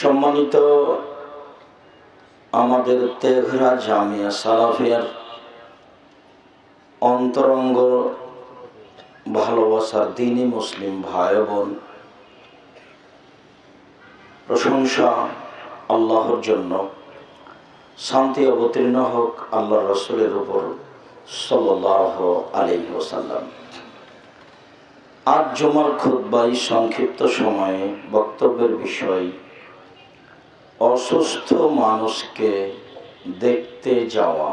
সম্মানিত আমাদের তেঘরা জামিয়া সালাফিয়ার অন্তরঙ্গ ভালোবাসার দ্বীনি মুসলিম ভাই বোন, প্রশংসা আল্লাহর জন্য, শান্তি অবতীর্ণ হোক আল্লাহ রসুলের উপর সাল্লাল্লাহু আলাইহি ওয়াসাল্লাম। আজ জুমার খুতবায় সংক্ষিপ্ত সময়ে বক্তব্যের বিষয় অসুস্থ মানুষকে দেখতে যাওয়া।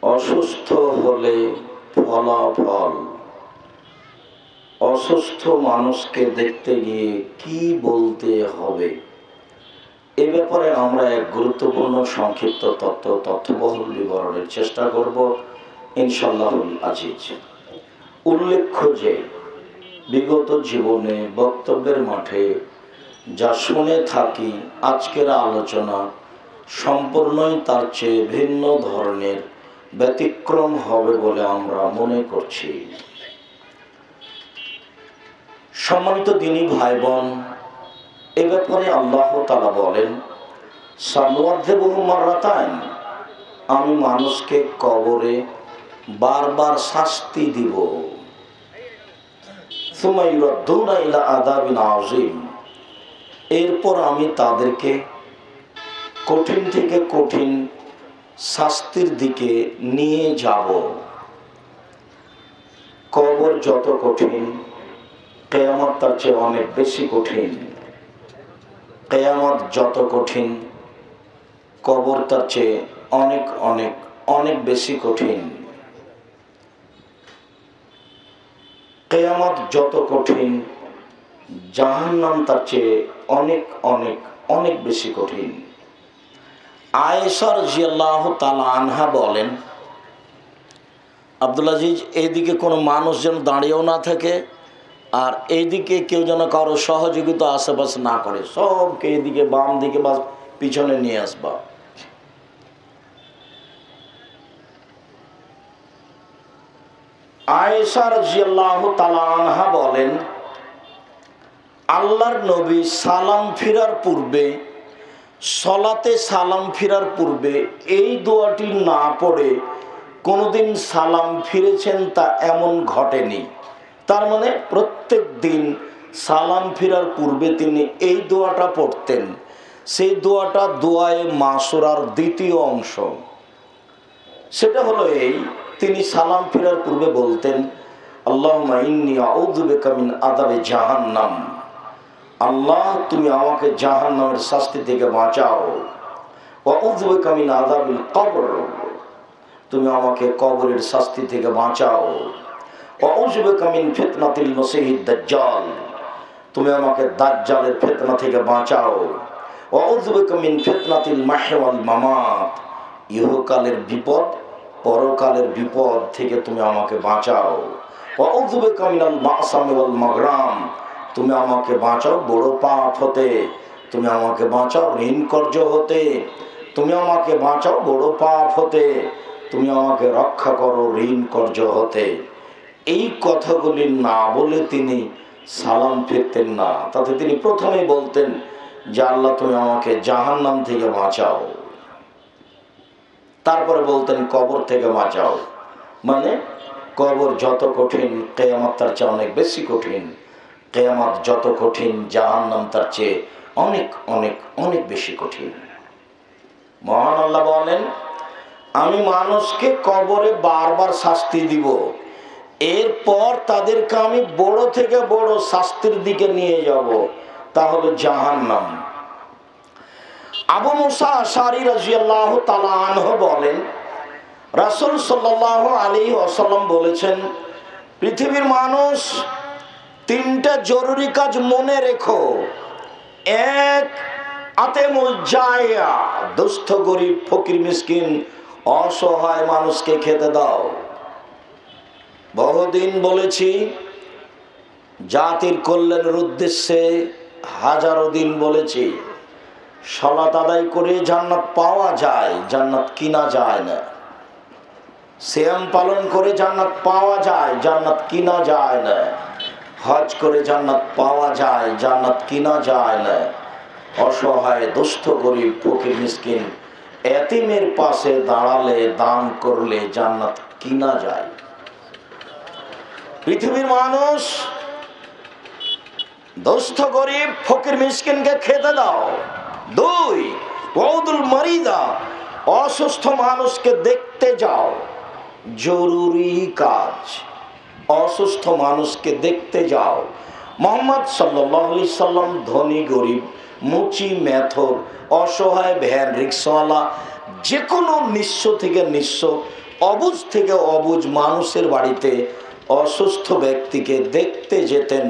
অসুস্থ হলে ফলাফল। অসুস্থ মানুষকে দেখতে গিয়ে কি বলতে হবে, এ ব্যাপারে আমরা এক গুরুত্বপূর্ণ সংক্ষিপ্ত তথ্যবহুল বিবরণের চেষ্টা করব ইনশাআল্লাহুল আজিজ। উল্লেখ্য যে বিগত জীবনে বক্তব্যের মাঠে যা শুনে থাকি, আজকের আলোচনা সম্পূর্ণই তার চেয়ে ভিন্ন ধরনের ব্যতিক্রম হবে বলে আমরা মনে করছি। সম্মানিত দ্বীনি ভাই বোন, এ ব্যাপারে আল্লাহ তাআলা বলেন, সানুআযিবুহু মাররাতাইন, আমি মানুষকে কবরে বারবার শাস্তি দিব। সুম্মা ইউরাদ্দুনা ইলা আযাবিন আযীম, এরপর আমি তাদেরকে কঠিন থেকে কঠিন শাস্তির দিকে নিয়ে যাব। কবর যত কঠিন, কিয়ামত তার চেয়ে অনেক বেশি কঠিন। কিয়ামত যত কঠিন, কবর তার চেয়ে অনেক অনেক অনেক বেশি কঠিন। কিয়ামত যত কঠিন, জাহান্নাম তার চেয়ে অনেক অনেক অনেক বেশি কঠিন। আয়েশা রাদিয়াল্লাহু তাআলা আনহা বলেন, আব্দুল আজিজ, এইদিকে কোনো মানুষ যেন দাঁড়িয়েও না থাকে, আর এইদিকে কেউ যেন কারো সহযোগিতা আশেপাশে না করে, সবকে এদিকে বাম দিকে বা পিছনে নিয়ে আসবা। আয়েশা রাদিয়াল্লাহু তাআলা আনহা বলেন, আল্লাহর নবী সালাম ফিরার পূর্বে, সলাতে সালাম ফিরার পূর্বে এই দোয়াটি না পড়ে কোনোদিন সালাম ফিরেছেন তা এমন ঘটেনি। তার মানে প্রত্যেক দিন সালাম ফিরার পূর্বে তিনি এই দোয়াটা পড়তেন। সেই দোয়াটা দোয়ায়ে মাসুরার দ্বিতীয় অংশ। সেটা হলো এই, তিনি সালাম ফিরার পূর্বে বলতেন, আল্লাহুম্মা ইন্নী আউযু বিকা মিন আযাবি জাহান্নাম, আল্লাহ তুমি আমাকে জাহান্নামের শাস্তি থেকে বাঁচাও। ওয়া আউযু বিকা মিন আযাবিল কবর, তুমি আমাকে কবরের শাস্তি থেকে বাঁচাও। ওয়া আউযু বিকা মিন ফিতনাতিল মাসীহিদ দাজ্জাল, তুমি আমাকে দাজ্জালের ফিতনা থেকে বাঁচাও। ওয়া আউযু বিকা মিন ফিতনাতিল মাহইয়া ওয়াল মামাত, ইহকালের বিপদ পরকালের বিপদ থেকে তুমি আমাকে বাঁচাও। ওয়া আউযু বিকা মিনাল মা'সামি ওয়াল মাগরাম, তুমি আমাকে বাঁচাও বড় পাপ হতে, তুমি আমাকে বাঁচাও ঋণ কর্য হতে, তুমি আমাকে বাঁচাও বড় পাপ হতে, তুমি আমাকে রক্ষা করো ঋণ কর্য হতে। এই কথাগুলি না বলে তিনি সালাম ফিরতেন না। তাতে তিনি প্রথমে বলতেন যে আল্লাহ তুমি আমাকে জাহান্নাম থেকে বাঁচাও, তারপরে বলতেন কবর থেকে বাঁচাও। মানে কবর যত কঠিন, কিয়ামত তার চেয়ে অনেক বেশি কঠিন। কিয়ামত যত কঠিন, জাহান্নাম তার চেয়ে অনেক অনেক অনেক বেশি কঠিন। মহান আল্লাহ বলেন, আমি মানুষকে কবরে বারবার শাস্তি দিব, এরপর তাদেরকে আমি বড় থেকে বড় শাস্তির দিকে নিয়ে যাব, তা হলো জাহান্নাম। আবু মুসা আশআরী রাদিয়াল্লাহু তাআলা আনহু বলেন, রাসূল সাল্লাল্লাহু আলাইহি ওয়াসাল্লাম বলেছেন, পৃথিবীর মানুষ তিনটা জরুরি কাজ মনে রেখো। এক, আতেমুল জায়া, দুস্থ গরিব ফকির মিসকিন অসহায় মানুষকে খেতে দাও। বহুদিন বলেছি, জাতির কল্যাণের উদ্দেশ্যে হাজারো দিন বলেছি, সালাত আদায় করে জান্নাত পাওয়া যায়, জান্নাত কিনা যায় না। সিয়াম পালন করে জান্নাত পাওয়া যায়, জান্নাত কিনা যায় না। হজ করে জান্নাত পাওয়া যায়, জান্নাত কিনা যায় না। অসহায় দুস্থ গরিব ফকির মিসকিন এতিমের পাশে দাঁড়ালে দান করলে জান্নাত কিনা যায়। পৃথিবীর মানুষ দুস্থ গরিব ফকির মিসকিনকে খেতে দাও। দুই, ওয়াউদুল মারিদা, অসুস্থ মানুষকে দেখতে যাও, জরুরি কাজ। অসুস্থ মানুষকে দেখতে যাও। মুহাম্মদ সাল্লাল্লাহু আলাইহি সাল্লাম ধনী গরিব, মুচি মেথর, অসহায় ভ্যান রিক্সাওয়ালা, যে কোনো নিঃস্ব থেকে নিঃস্ব, অবুঝ থেকে অবুঝ মানুষের বাড়িতে অসুস্থ ব্যক্তিকে দেখতে যেতেন।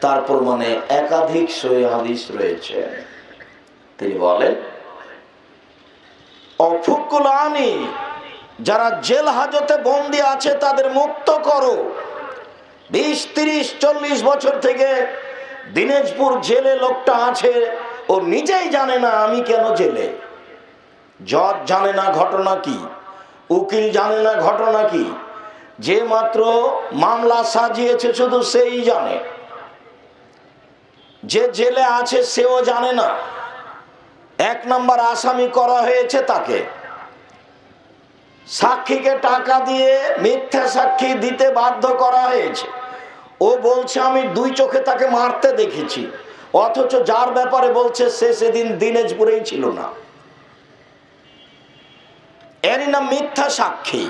তার প্রমাণে একাধিক সহিহ হাদিস রয়েছে। তিনি বলেন, অফুকুল আনি, যারা জেল হাজতে বন্দী আছে তাদের মুক্ত করো। 20, 30, 40 বছর থেকে দিনাজপুর জেলে লোকটা আছে, ও নিজেই জানে না আমি কেন জেলে। জজ জানে না ঘটনা কি, উকিল জানে না ঘটনা কি, যে মাত্র মামলা সাজিয়েছে শুধু সেই জানে। যে জেলে আছে সেও জানে না 1 নম্বর আসামি করা হয়েছে তাকে। সাক্ষীকে টাকা দিয়ে মিথ্যা সাক্ষী দিতে বাধ্য করা হয়েছে। ও বলছে আমি 2 চোখে তাকে মারতে দেখেছি, অথচ যার ব্যাপারে বলছে সে সেদিন দিনাজপুরেই ছিল না। এরই নাম মিথ্যা সাক্ষী।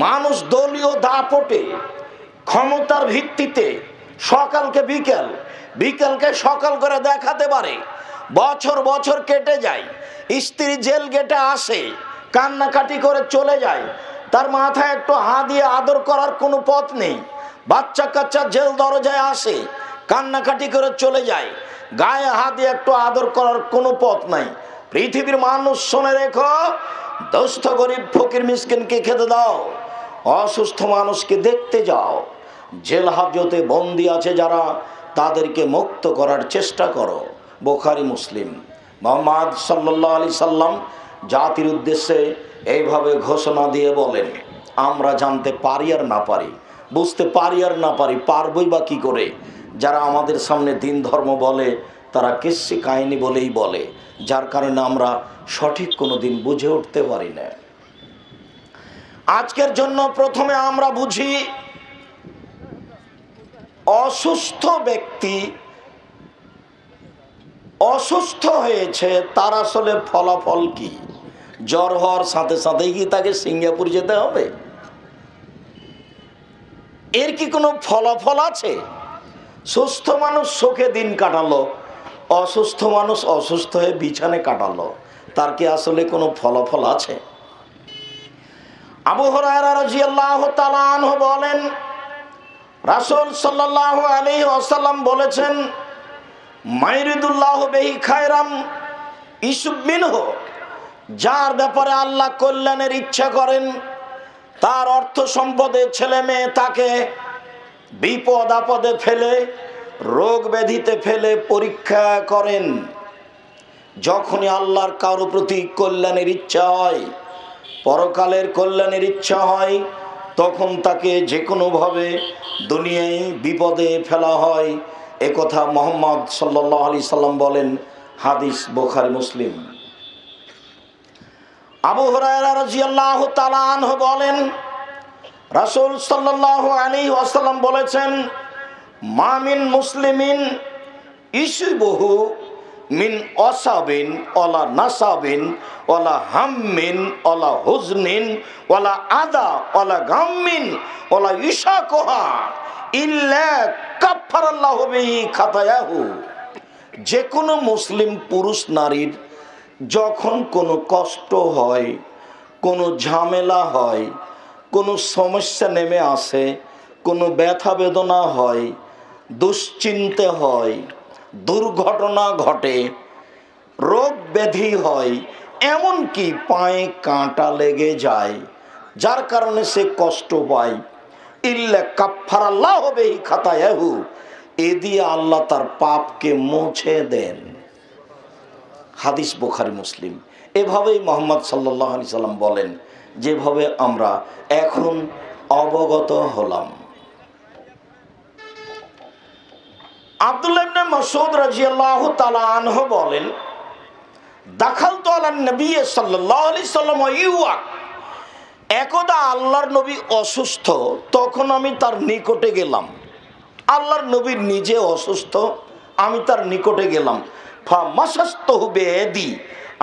মানুষ দলীয় দাপটে ক্ষমতার ভিত্তিতে সকালকে বিকেল, বিকেলকে সকাল করে দেখাতে পারে। বছর বছর কেটে যায়, স্ত্রী জেল গেটে আসে, কান্নাকাটি করে চলে যায়, তার মাথায় একটু হাত দিয়ে আদর করার কোনো পথ নেই। বাচ্চা কাচ্চা জেল দরজায় আসে, কান্নাকাটি করে চলে যায়, গায়ে হাত দিয়ে একটু আদর করার কোনো পথ নাই। পৃথিবীর মানুষ শুনে রেখো, দুস্থ গরিব ফকির মিসকিনকে খেতে দাও, অসুস্থ মানুষকে দেখতে যাও, জেল হাজতে বন্দী আছে যারা তাদেরকে মুক্ত করার চেষ্টা করো। বুখারী মুসলিম। মুহাম্মদ সাল্লাল্লাহু আলাইহি সাল্লাম জাতির উদ্দেশ্যে এইভাবে ঘোষণা দিয়ে বলেন, আমরা জানতে পারি আর না পারি, বুঝতে পারি আর না পারি, পারবই বা কি করে? যারা আমাদের সামনে দিন ধর্ম বলে তারা কিসসি কাহিনী বলেই বলে, যার কারণে আমরা সঠিক কোনো দিন বুঝে উঠতে পারি না। আজকের জন্য প্রথমে আমরা বুঝি, অসুস্থ ব্যক্তি অসুস্থ হয়েছে তার আসলে ফলাফল কি? জ্বর হওয়ার সাথে সাথেই কি তাকে সিঙ্গাপুর যেতে হবে? এর কি কোনো ফলাফল আছে? সুস্থ মানুষ সুখে দিন কাটালো, অসুস্থ মানুষ অসুস্থ হয়ে বিছানে কাটালো, তার কি আসলে কোনো ফলাফল আছে? আবু হুরায়রা রাদিয়াল্লাহু তাআলা আনহু বলেন, রাসূল সাল্লাল্লাহু আলাইহি ওয়াসাল্লাম বলেছেন, মাইরিদুল্লাহু বিহি খায়রাম ইসুব মিনহু, যার ব্যাপারে আল্লাহ কল্যাণের ইচ্ছা করেন, তার অর্থ সম্পদে ছেলে মেয়ে তাকে বিপদ আপদে ফেলে, রোগ ব্যাধিতে ফেলে পরীক্ষা করেন। যখনই আল্লাহর কারো প্রতি কল্যাণের ইচ্ছা হয়, পরকালের কল্যাণের ইচ্ছা হয়, তখন তাকে যে কোনোভাবে দুনিয়ায় বিপদে ফেলা হয়। একথা মুহাম্মদ সাল্লাল্লাহু আলাইহি সাল্লাম বলেন। হাদিস বুখারী মুসলিম। আবু হুরায়রা রাদিয়াল্লাহু তাআলা আনহু বলেন, রাসূল সাল্লাল্লাহু আলাইহি ওয়াসাল্লাম বলেছেন, মা মিন মুসলিমিন ইসিবহু মিন অসাবিন ওয়ালা নাসাবিন ওয়ালা হাম্মিন ওয়ালা হুজনিন ওয়ালা আদা ওয়ালা গাম্মিন ওয়ালা ইশাকুহা ইল্লা কাফফারাল্লাহু বিহি খাতায়াহু। যে কোনো মুসলিম পুরুষ নারীর যখন কোনো কষ্ট হয়, কোনো ঝামেলা হয়, কোনো সমস্যা নেমে আসে, কোনো ব্যথা বেদনা হয়, দুশ্চিন্তে হয়, দুর্ঘটনা ঘটে, রোগ ব্যাধি হয়, এমনকি পায়ে কাঁটা লেগে যায়, যার কারণে সে কষ্ট পায়, ইল্লা কাফফারাল্লাহু বিহি খাতায়াহু, এ দিয়ে আল্লাহ তার পাপকে মুছে দেন। হাদিস বুখারী মুসলিম। এভাবেই মুহাম্মদ সাল্লাল্লাহু আলাইহি সাল্লাম বলেন, যেভাবে আমরা এখন অবগত হলাম। আব্দুল্লাহ ইবনে মাসউদ রাদিয়াল্লাহু তাআলা আনহু বলেন, দাখালতু আলান নবী সাল্লাল্লাহু আলাইহি সাল্লাম ইউয়াক, একদা আল্লাহর নবী অসুস্থ, তখন আমি তার নিকটে গেলাম। আল্লাহর নবী নিজে অসুস্থ, আমি তার নিকটে গেলাম। ফামাসাসতুহু বিয়াদি,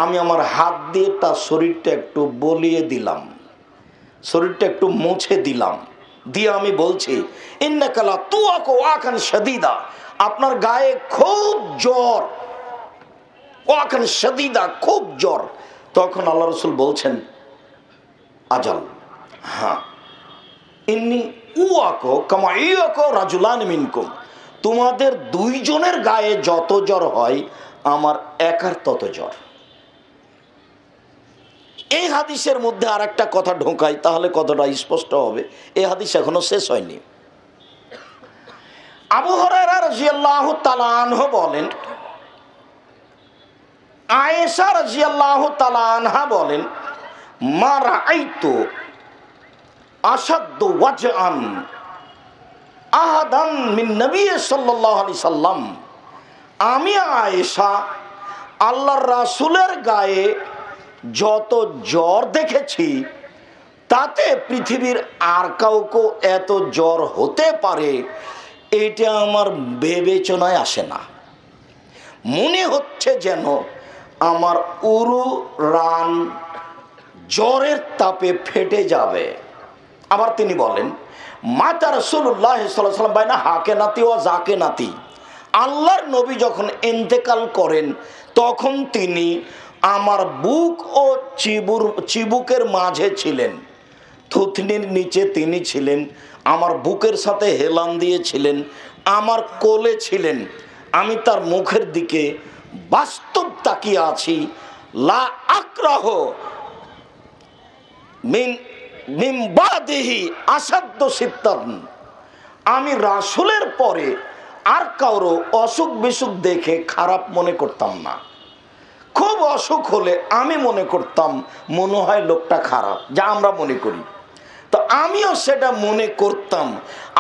আমি আমার হাত দিয়ে তার শরীরটা একটু বলিয়ে দিলাম, শরীরটা একটু মুছে দিলাম, দিয়ে আমি বলছি, ইন্নাকা লা তুআকু ওয়াকান শাদীদা, আপনার গায়ে খুব জ্বর, ওয়াকান শাদীদা, খুব জ্বর। তখন আল্লাহ রাসূল বলছেন, আজাল, হ্যাঁ, ইন্নী উআকু কামা ইয়াকু রাজুলান মিনকুম, তোমাদের দুইজনের গায়ে যত জ্বর হয় আমার একার তত জ্বর। এই হাদিসের মধ্যে আর একটা কথা ঢোকাই, তাহলে কতটা স্পষ্ট হবে। এই হাদিস এখনো শেষ হয়নি। আবু হুরায়রা রাদিয়াল্লাহু তাআলা আনহু বলেন, আয়েশা রাদিয়াল্লাহু তাআলা আনহা বলেন, মা রাআইতু আশাদ্দু ওয়াজআন আহাদান মিন নবী সাল্লাল্লাহু আলাইহি সাল্লাম, আমি আয়েশা আল্লাহর রাসূলের গায়ে যত জ্বর দেখেছি, তাতে পৃথিবীর আর কাউকে এত জ্বর হতে পারে এটা আমার বিবেচনায় আসে না। মনে হচ্ছে যেন আমার উরু রান জ্বরের তাপে ফেটে যাবে। আবার তিনি বলেন, মাতা রাসূলুল্লাহ সাল্লাল্লাহু আলাইহি ওয়াসাল্লাম বাইনা হাকে নাতি ও জাকে নাতি, আল্লাহর নবী যখন ইন্তেকাল করেন তখন তিনি আমার বুক ও চিবুকের মাঝে ছিলেন, থুতনির নিচে তিনি ছিলেন, আমার বুকের সাথে হেলান দিয়েছিলেন, আমার কোলে ছিলেন। আমি তার মুখের দিকে বাস্তব তাকিয়ে আছি। লা আক্রাহ মিন বাদিহি আসাদ্দ সিত্তান, আমি রাসূলের পরে আর কারো অসুখ বিসুখ দেখে খারাপ মনে করতাম না। খুব অসুখ হলে আমি মনে করতাম মনে হয় লোকটা খারাপ, যা আমরা মনে করি। তো আমিও সেটা মনে করতাম।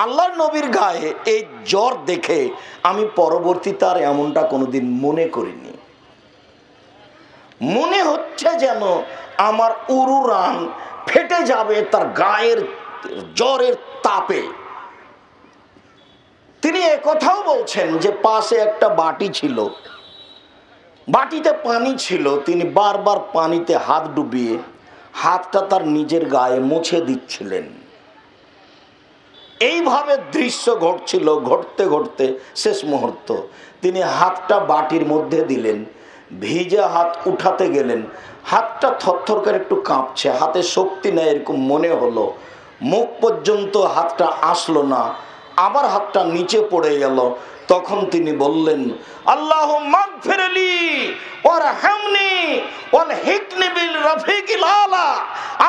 আল্লাহর নবীর গায়ে এই জ্বর দেখে আমি পরবর্তীতে আর এমনটা কোনোদিন মনে করিনি। মনে হচ্ছে যেন আমার উরুরান ফেটে যাবে তার গায়ের জ্বরের তাপে। তিনি একথাও বলছেন যে পাশে একটা বাটি ছিল, বাটিতে পানি ছিল, তিনি বারবার পানিতে হাত ডুবিয়ে হাতটা তার নিজের গায়ে মুছে দিচ্ছিলেন। এইভাবে দৃশ্য ঘটছিল। ঘটতে ঘটতে শেষ মুহূর্ত তিনি হাতটা বাটির মধ্যে দিলেন, ভিজে হাত উঠাতে গেলেন, হাতটা থরথর করে একটু কাঁপছে, হাতে শক্তি নেই এরকম মনে হলো। মুখ পর্যন্ত হাতটা আসলো না, আবার হাতটা নিচে পড়ে গেল। তখন তিনি বললেন, আল্লাহুম্মা গফিরলি ওয়ারহামনি ওয়ালহিকনি বিল রাফিকিল আলা,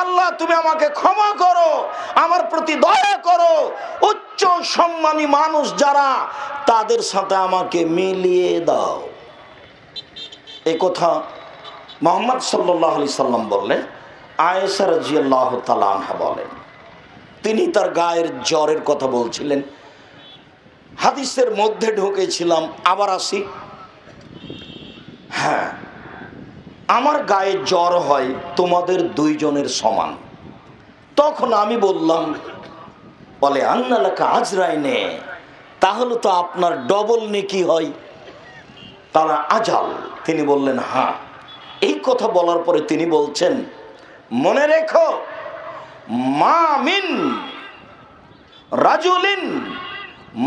আল্লাহ তুমি আমাকে ক্ষমা করো, আমার প্রতি দয়া করো, উচ্চ সম্মানী মানুষ যারা তাদের সাথে আমাকে মিলিয়ে দাও। এই কথা মুহাম্মদ সাল্লাল্লাহু আলাইহি সাল্লাম বললেন। আয়েশা রাদিয়াল্লাহু তাআলা আনহা বলেন, তিনি তার গায়ের জ্বরের কথা বলছিলেন। হাদিসের মধ্যে ঢুকেছিলাম, আবার আসি। হ্যাঁ, আমার গায়ে জ্বর হয় তোমাদের দুইজনের সমান। তখন আমি বললাম, বলে আন্নালাকা আজরাইনে, তাহলে তো আপনার ডবল নেকি হয়। তারা আজাল, তিনি বললেন হ্যাঁ। এই কথা বলার পরে তিনি বলছেন, মনে রেখো, মা মিন রাজুলিন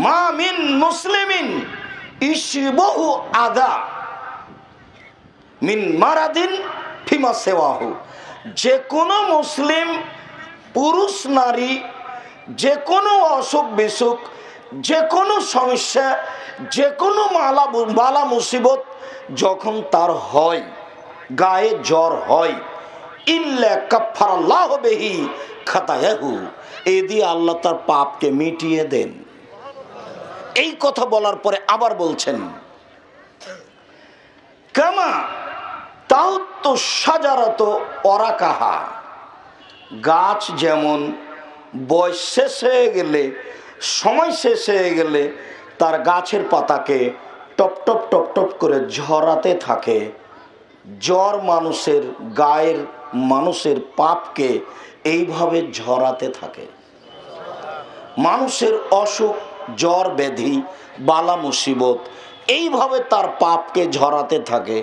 মা মিন মুসলিমিন ইশবহু আদা মিন মারাদিন ফিমা সেওয়াহু, যে কোনো মুসলিম পুরুষ নারী যে কোনো অসুখ বিসুখ, যে কোনো সমস্যা, যে কোনো বালা মুসিবত যখন তার হয়, গায়ে জ্বর হয়, ইল্লা কাফফারাল্লাহু বিহি খাতায়াহু, এই দিয়ে আল্লাহ তার পাপকে মিটিয়ে দেন। এই কথা বলার পরে আবার বলছেন, কামা তাউত্তু শাজারাতু ওরাকাহা, গাছ যেমন বয়স শেষ হয়ে গেলে, সময় শেষ হয়ে গেলে তার গাছের পাতাকে টপ টপ টপ টপ করে ঝরাতে থাকে। জ্বর মানুষের গায়ের মানুষের পাপকে এইভাবে ঝরাতে থাকে। মানুষের অসুখ, জ্বর, ব্যাধি, বালা মুসিবত এইভাবে তার পাপকে ঝরাতে থাকে।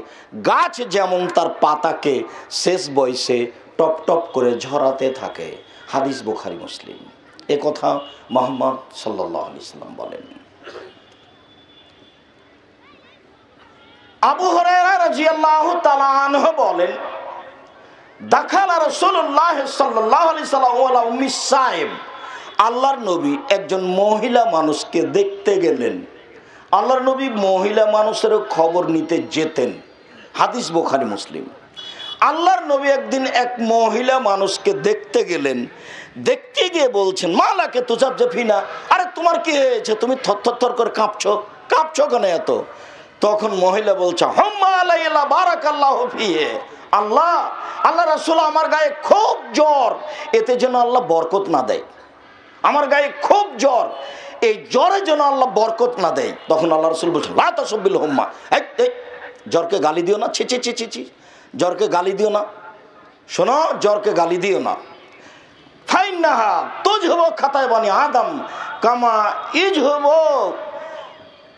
গাছ যেমন তার পাতাকে শেষ বয়সে টপ টপ করে ঝরাতে থাকে। হাদিস বুখারী মুসলিম। এ কথা মুহাম্মদ সাল্লাল্লাহু আলাইহি সাল্লাম বলেন। আবু হুরায়রা রাদিয়াল্লাহু তাআলা আনহু বলেন, দাখালা রাসূলুল্লাহ সাল্লাল্লাহু আলাইহি সাল্লাম ওয়ালা উম্মি সাইব, আল্লাহর নবী একজন মহিলা মানুষকে দেখতে গেলেন। আল্লাহর নবী মহিলা মানুষের খবর নিতে যেতেন। হাদিস বুখারী মুসলিম। আল্লাহর নবী একদিন এক মহিলা মানুষকে দেখতে গেলেন। দেখতে গিয়ে বলছেন, মালাকে তুজাবজাফিনা, আরে তোমার কি হয়েছে, তুমি থরথর করে কাঁপছো কেন এত? তখন মহিলা বলছে, হুম্মা আলাইয়া বারাকাল্লাহু ফিহি, আল্লাহ রাসূল আমার গায়ে খুব জ্বর, এতে যেন আল্লাহ বরকত না দেয়। আমার গায়ে খুব জ্বর, এই জ্বরে যেন আল্লাহ বরকত না দেয়। তখন আল্লাহ রাসূল বলছেন, লা তাসবিল হুম্মা, জ্বরকে গালি দিও না, ছি ছি ছি ছি ছি, জ্বরকে গালি দিও না। শোনো, জ্বরকে গালি দিও না। ফাইন্নাহা তুযহিবু খাতায় বানি আদম কামা ইযহিবু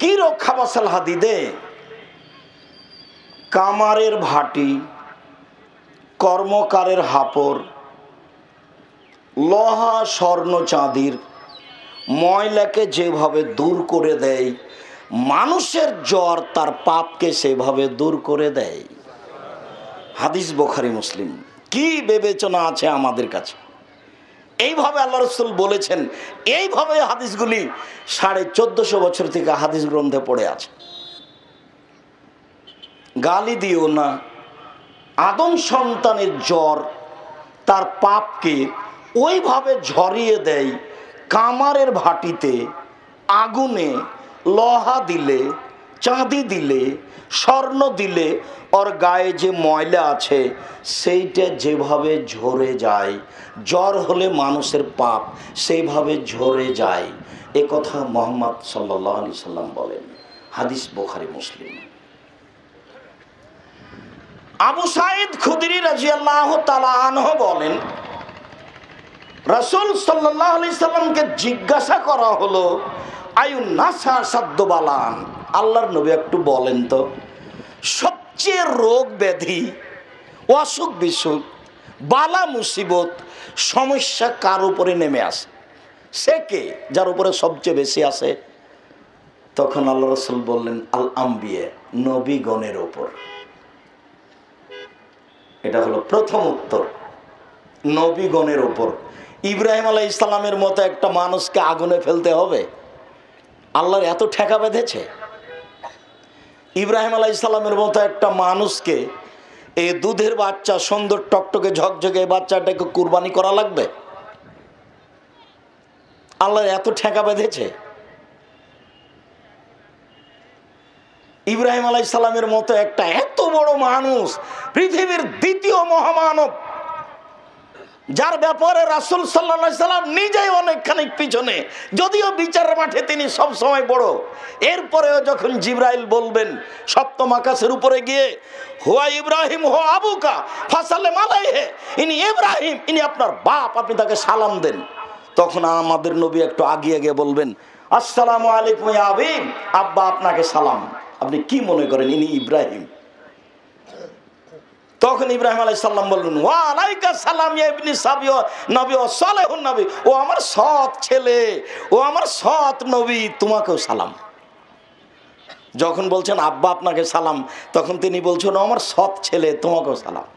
কিরো খাবাসাল হাদিদে, কামারের ভাটি, কর্মকারের হাপড়, লোহা স্বর্ণ চাঁদির ময়লাকে যেভাবে দূর করে দেয়, মানুষের জ্বর তার পাপকে সেভাবে দূর করে দেয়। হাদিস বুখারী মুসলিম। কি বিবেচনা আছে আমাদের কাছে! এইভাবে আল্লাহ রাসূল বলেছেন। এইভাবে হাদিসগুলি 1450 বছর থেকে হাদিস গ্রন্থে পড়ে আছে। গালি দিও না। আদম সন্তানের জ্বর তার পাপকে ওইভাবে ঝরিয়ে দেয়, কামারের ভাটিতে আগুনে লোহা দিলে, চাঁদি দিলে, স্বর্ণ দিলে ওর গায়ে যে ময়লা আছে সেইটা যেভাবে ঝরে যায়, জ্বর হলে মানুষের পাপ সেইভাবে ঝরে যায়। এ কথা মুহাম্মদ সাল্লাল্লাহু আলাইহি সাল্লাম বলেন। হাদিস বুখারী মুসলিম। আবু সাঈদ খুদরি রাদিয়াল্লাহু তাআলা আনহু বলেন, রাসূল সাল্লাল্লাহু আলাইহি সাল্লামকে জিজ্ঞাসা করা হলো, আয়ুন নাসা সাদ্দু বালান, আল্লাহর নবী একটু বলেন তো সবচেয়ে রোগ ব্যাধি, অসুখ বিসুখ, বালা মুসিবত, সমস্যা কার উপরে নেমে আসে? সে কে যার উপরে সবচেয়ে বেশি আসে? তখন আল্লাহ রাসূল বললেন, আল আম্বিয়া, নবীগণের উপর। এটা হলো প্রথম উত্তর, নবীগণের উপর। ইব্রাহিম আলাইহিস সালামের মতো একটা মানুষকে আগুনে ফেলতে হবে? আল্লাহর এত ঠেকা বেঁধেছে? ইব্রাহিম আলাইহিস সালামের মতো একটা মানুষকে, এই দুধের বাচ্চা, সুন্দর টকটকে ঝকঝকে বাচ্চাটাকে কুরবানি করা লাগবে? আল্লাহর এত ঠেকা বেঁধেছে? ইব্রাহিম আলাইহিস সালামের মতো একটা এত বড় মানুষ, পৃথিবীর দ্বিতীয় মহামানব, যার ব্যাপারে রাসূল সাল্লাল্লাহু আলাইহি সাল্লাম নিজেই অনেকখানি পিছনে, যদিও বিচারের মাঠে তিনি সব সময় বড়। এরপরেও যখন জিবরাইল বলবেন সপ্তম আকাশের উপরে গিয়ে, হুয়া ইব্রাহিম হুয়া আবুকা ফাসাল্লিম আলাইহি, ইনি ইব্রাহিম, ইনি আপনার বাপ, আপনি তাকে সালাম দেন। তখন আমাদের নবী একটু আগিয়ে গিয়ে বলবেন, আসসালামু আলাইকুম ইয়া আবি, আব্বা আপনাকে সালাম। আপনি কি মনে করেন ইনি ইব্রাহিম? তখন ইব্রাহিম আলাইহিস সালাম বললেন, ওয়া আলাইকা সালাম ইয়া ইবনি সাবিয় নবী ও সালেহুন নবী, ও আমার সৎ ছেলে, ও আমার সৎ নবী, তোমাকেও সালাম। যখন বলছেন আব্বা আপনাকে সালাম, তখন তিনি বলছেন, ও আমার সৎ ছেলে, তোমাকেও সালাম।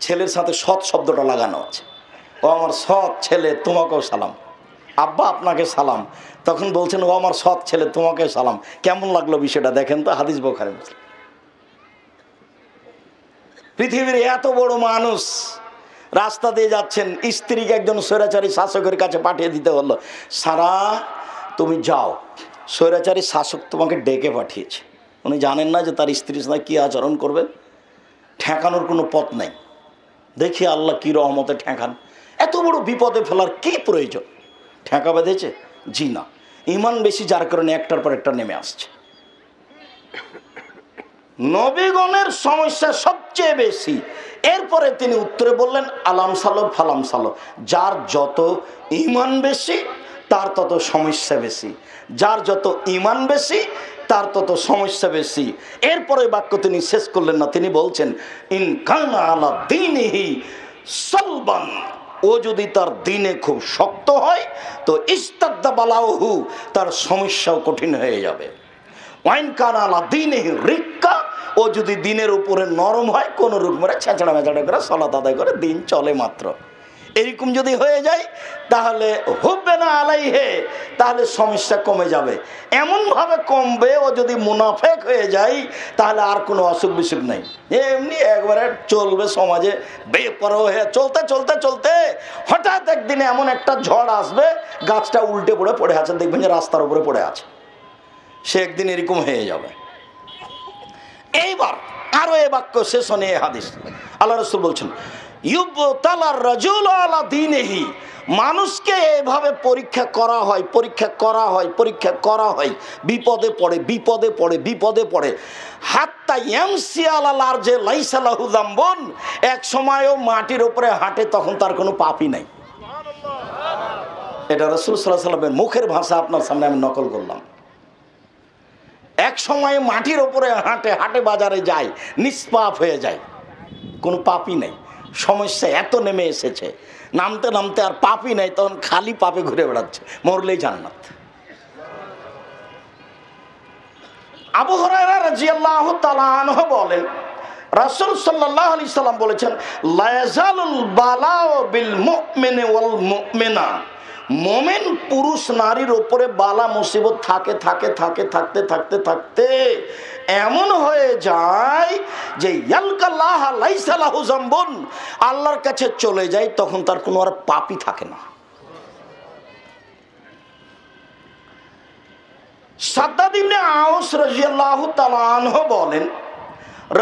ছেলের সাথে সৎ শব্দটা লাগানো আছে। ও আমার সৎ ছেলে, তোমাকেও সালাম। আব্বা আপনাকে সালাম, তখন বলছেন, ও আমার সৎ ছেলে, তোমাকে সালাম। কেমন লাগলো বিষয়টা দেখেন তো। হাদিস বুখারী মুসলিম। পৃথিবীর এত বড় মানুষ রাস্তা দিয়ে যাচ্ছেন, স্ত্রীকে একজন স্বৈরাচারী শাসকের কাছে পাঠিয়ে দিতে হলো, সারা তুমি যাও, স্বৈরাচারী শাসক তোমাকে ডেকে পাঠিয়েছে। উনি জানেন না যে তার স্ত্রীর সাথে কী আচরণ করবে? ঠেকানোর কোনো পথ নেই। দেখি আল্লাহ কী রহমতে ঠেকান। এত বড় বিপদে ফেলার কি প্রয়োজন? ঠেকা বেঁধেছে? জি না। ইমান বেশি, যার কারণে একটার পর একটা নেমে আসছে। নবীগণের সমস্যা সবচেয়ে বেশি। এরপরে তিনি উত্তরে বললেন আলাম সালো ফালাম সালো, যার যত ইমান বেশি তার তত সমস্যা বেশি, যার যত ইমান বেশি তার তত সমস্যা বেশি। এরপরে বাক্য তিনি শেষ করলেন না, তিনি বলছেন ইন কানা আলা দীনিহি সালবান, ও যদি তার দিনে খুব শক্ত হয় তো ইস্তাদ্দা বালাউহু, তার সমস্যাও কঠিন হয়ে যাবে। ওয়াইন কানা আলা দীনিহি রিক্কা, ও যদি দিনের উপরে নরম হয়, কোন রকমের ছেঁচড়া মেচড়া করে সালাত আদায় করে দিন চলে মাত্র, এরকম যদি হয়ে যায় তাহলে হুব্বে না আলাইহে, তাহলে সমস্যা কমে যাবে। এমন ভাবে কমবে, ও যদি মুনাফেক হয়ে যায় তাহলে আর কোনো অসুখ বিসুখ নাই, এমনি একবারে চলবে সমাজে বেপরোয়া হয়ে চলতে চলতে চলতে হঠাৎ একদিনে এমন একটা ঝড় আসবে, গাছটা উল্টে পড়ে আছে, দেখবেন যে রাস্তার উপরে পড়ে আছে, সে একদিন এরকম হয়ে যাবে। এইবার আরো এ বাক্য শেষ নিয়ে হাদিস আল্লাহ রাসূল বলছেন ইউবতালার রাজুল আলা দীনিহি, মানুষকে এভাবে পরীক্ষা করা হয়, পরীক্ষা করা হয়, পরীক্ষা করা হয়, বিপদে পড়ে বিপদে পড়ে বিপদে পড়ে, হাত্তা ইয়ামসি আলাল আরজে লাইসা লাহু যামবুন, এক সময়ও মাটির উপরে হাঁটে, তখন তার কোনো পাপই নাই। এটা রাসূল সাল্লাল্লাহু আলাইহি ওয়াসাল্লামের মুখের ভাষা আপনার সামনে আমি নকল করলাম। এক সময় মাটির উপরে হাঁটে, হাটে বাজারে যায়, নিষ্পাপ হয়ে যায়, কোনো পাপই নেই। সমস্যা এত নেমে এসেছে, নামতে নামতে আর পাপই নাই, তখন খালি পাপে ঘুরে বেড়াচ্ছে, মরলেই জান্নাত। আবু হুরায়রা রাদিয়াল্লাহু তাআলা আনহু বলেন রাসূল সাল্লাল্লাহু আলাইহি সাল্লাম বলেছেন লা ইয়াজালুল বালাউ বিল মুমিনি ওয়াল মুমিনা, মোমেন পুরুষ নারীর উপরে বালা মুসিবত থাকে থাকে থাকে থাকতে থাকতে থাকতে এমন হয়ে যায় যে ইয়ালকাল্লাহ লাইসা লাহু যামবুন, আল্লাহর কাছে চলে যায়, তখন তার কোনো আর পাপই থাকে না। সাদ্দাদ ইবনে আওস রাদিয়াল্লাহু তাআলা আনহু বলেন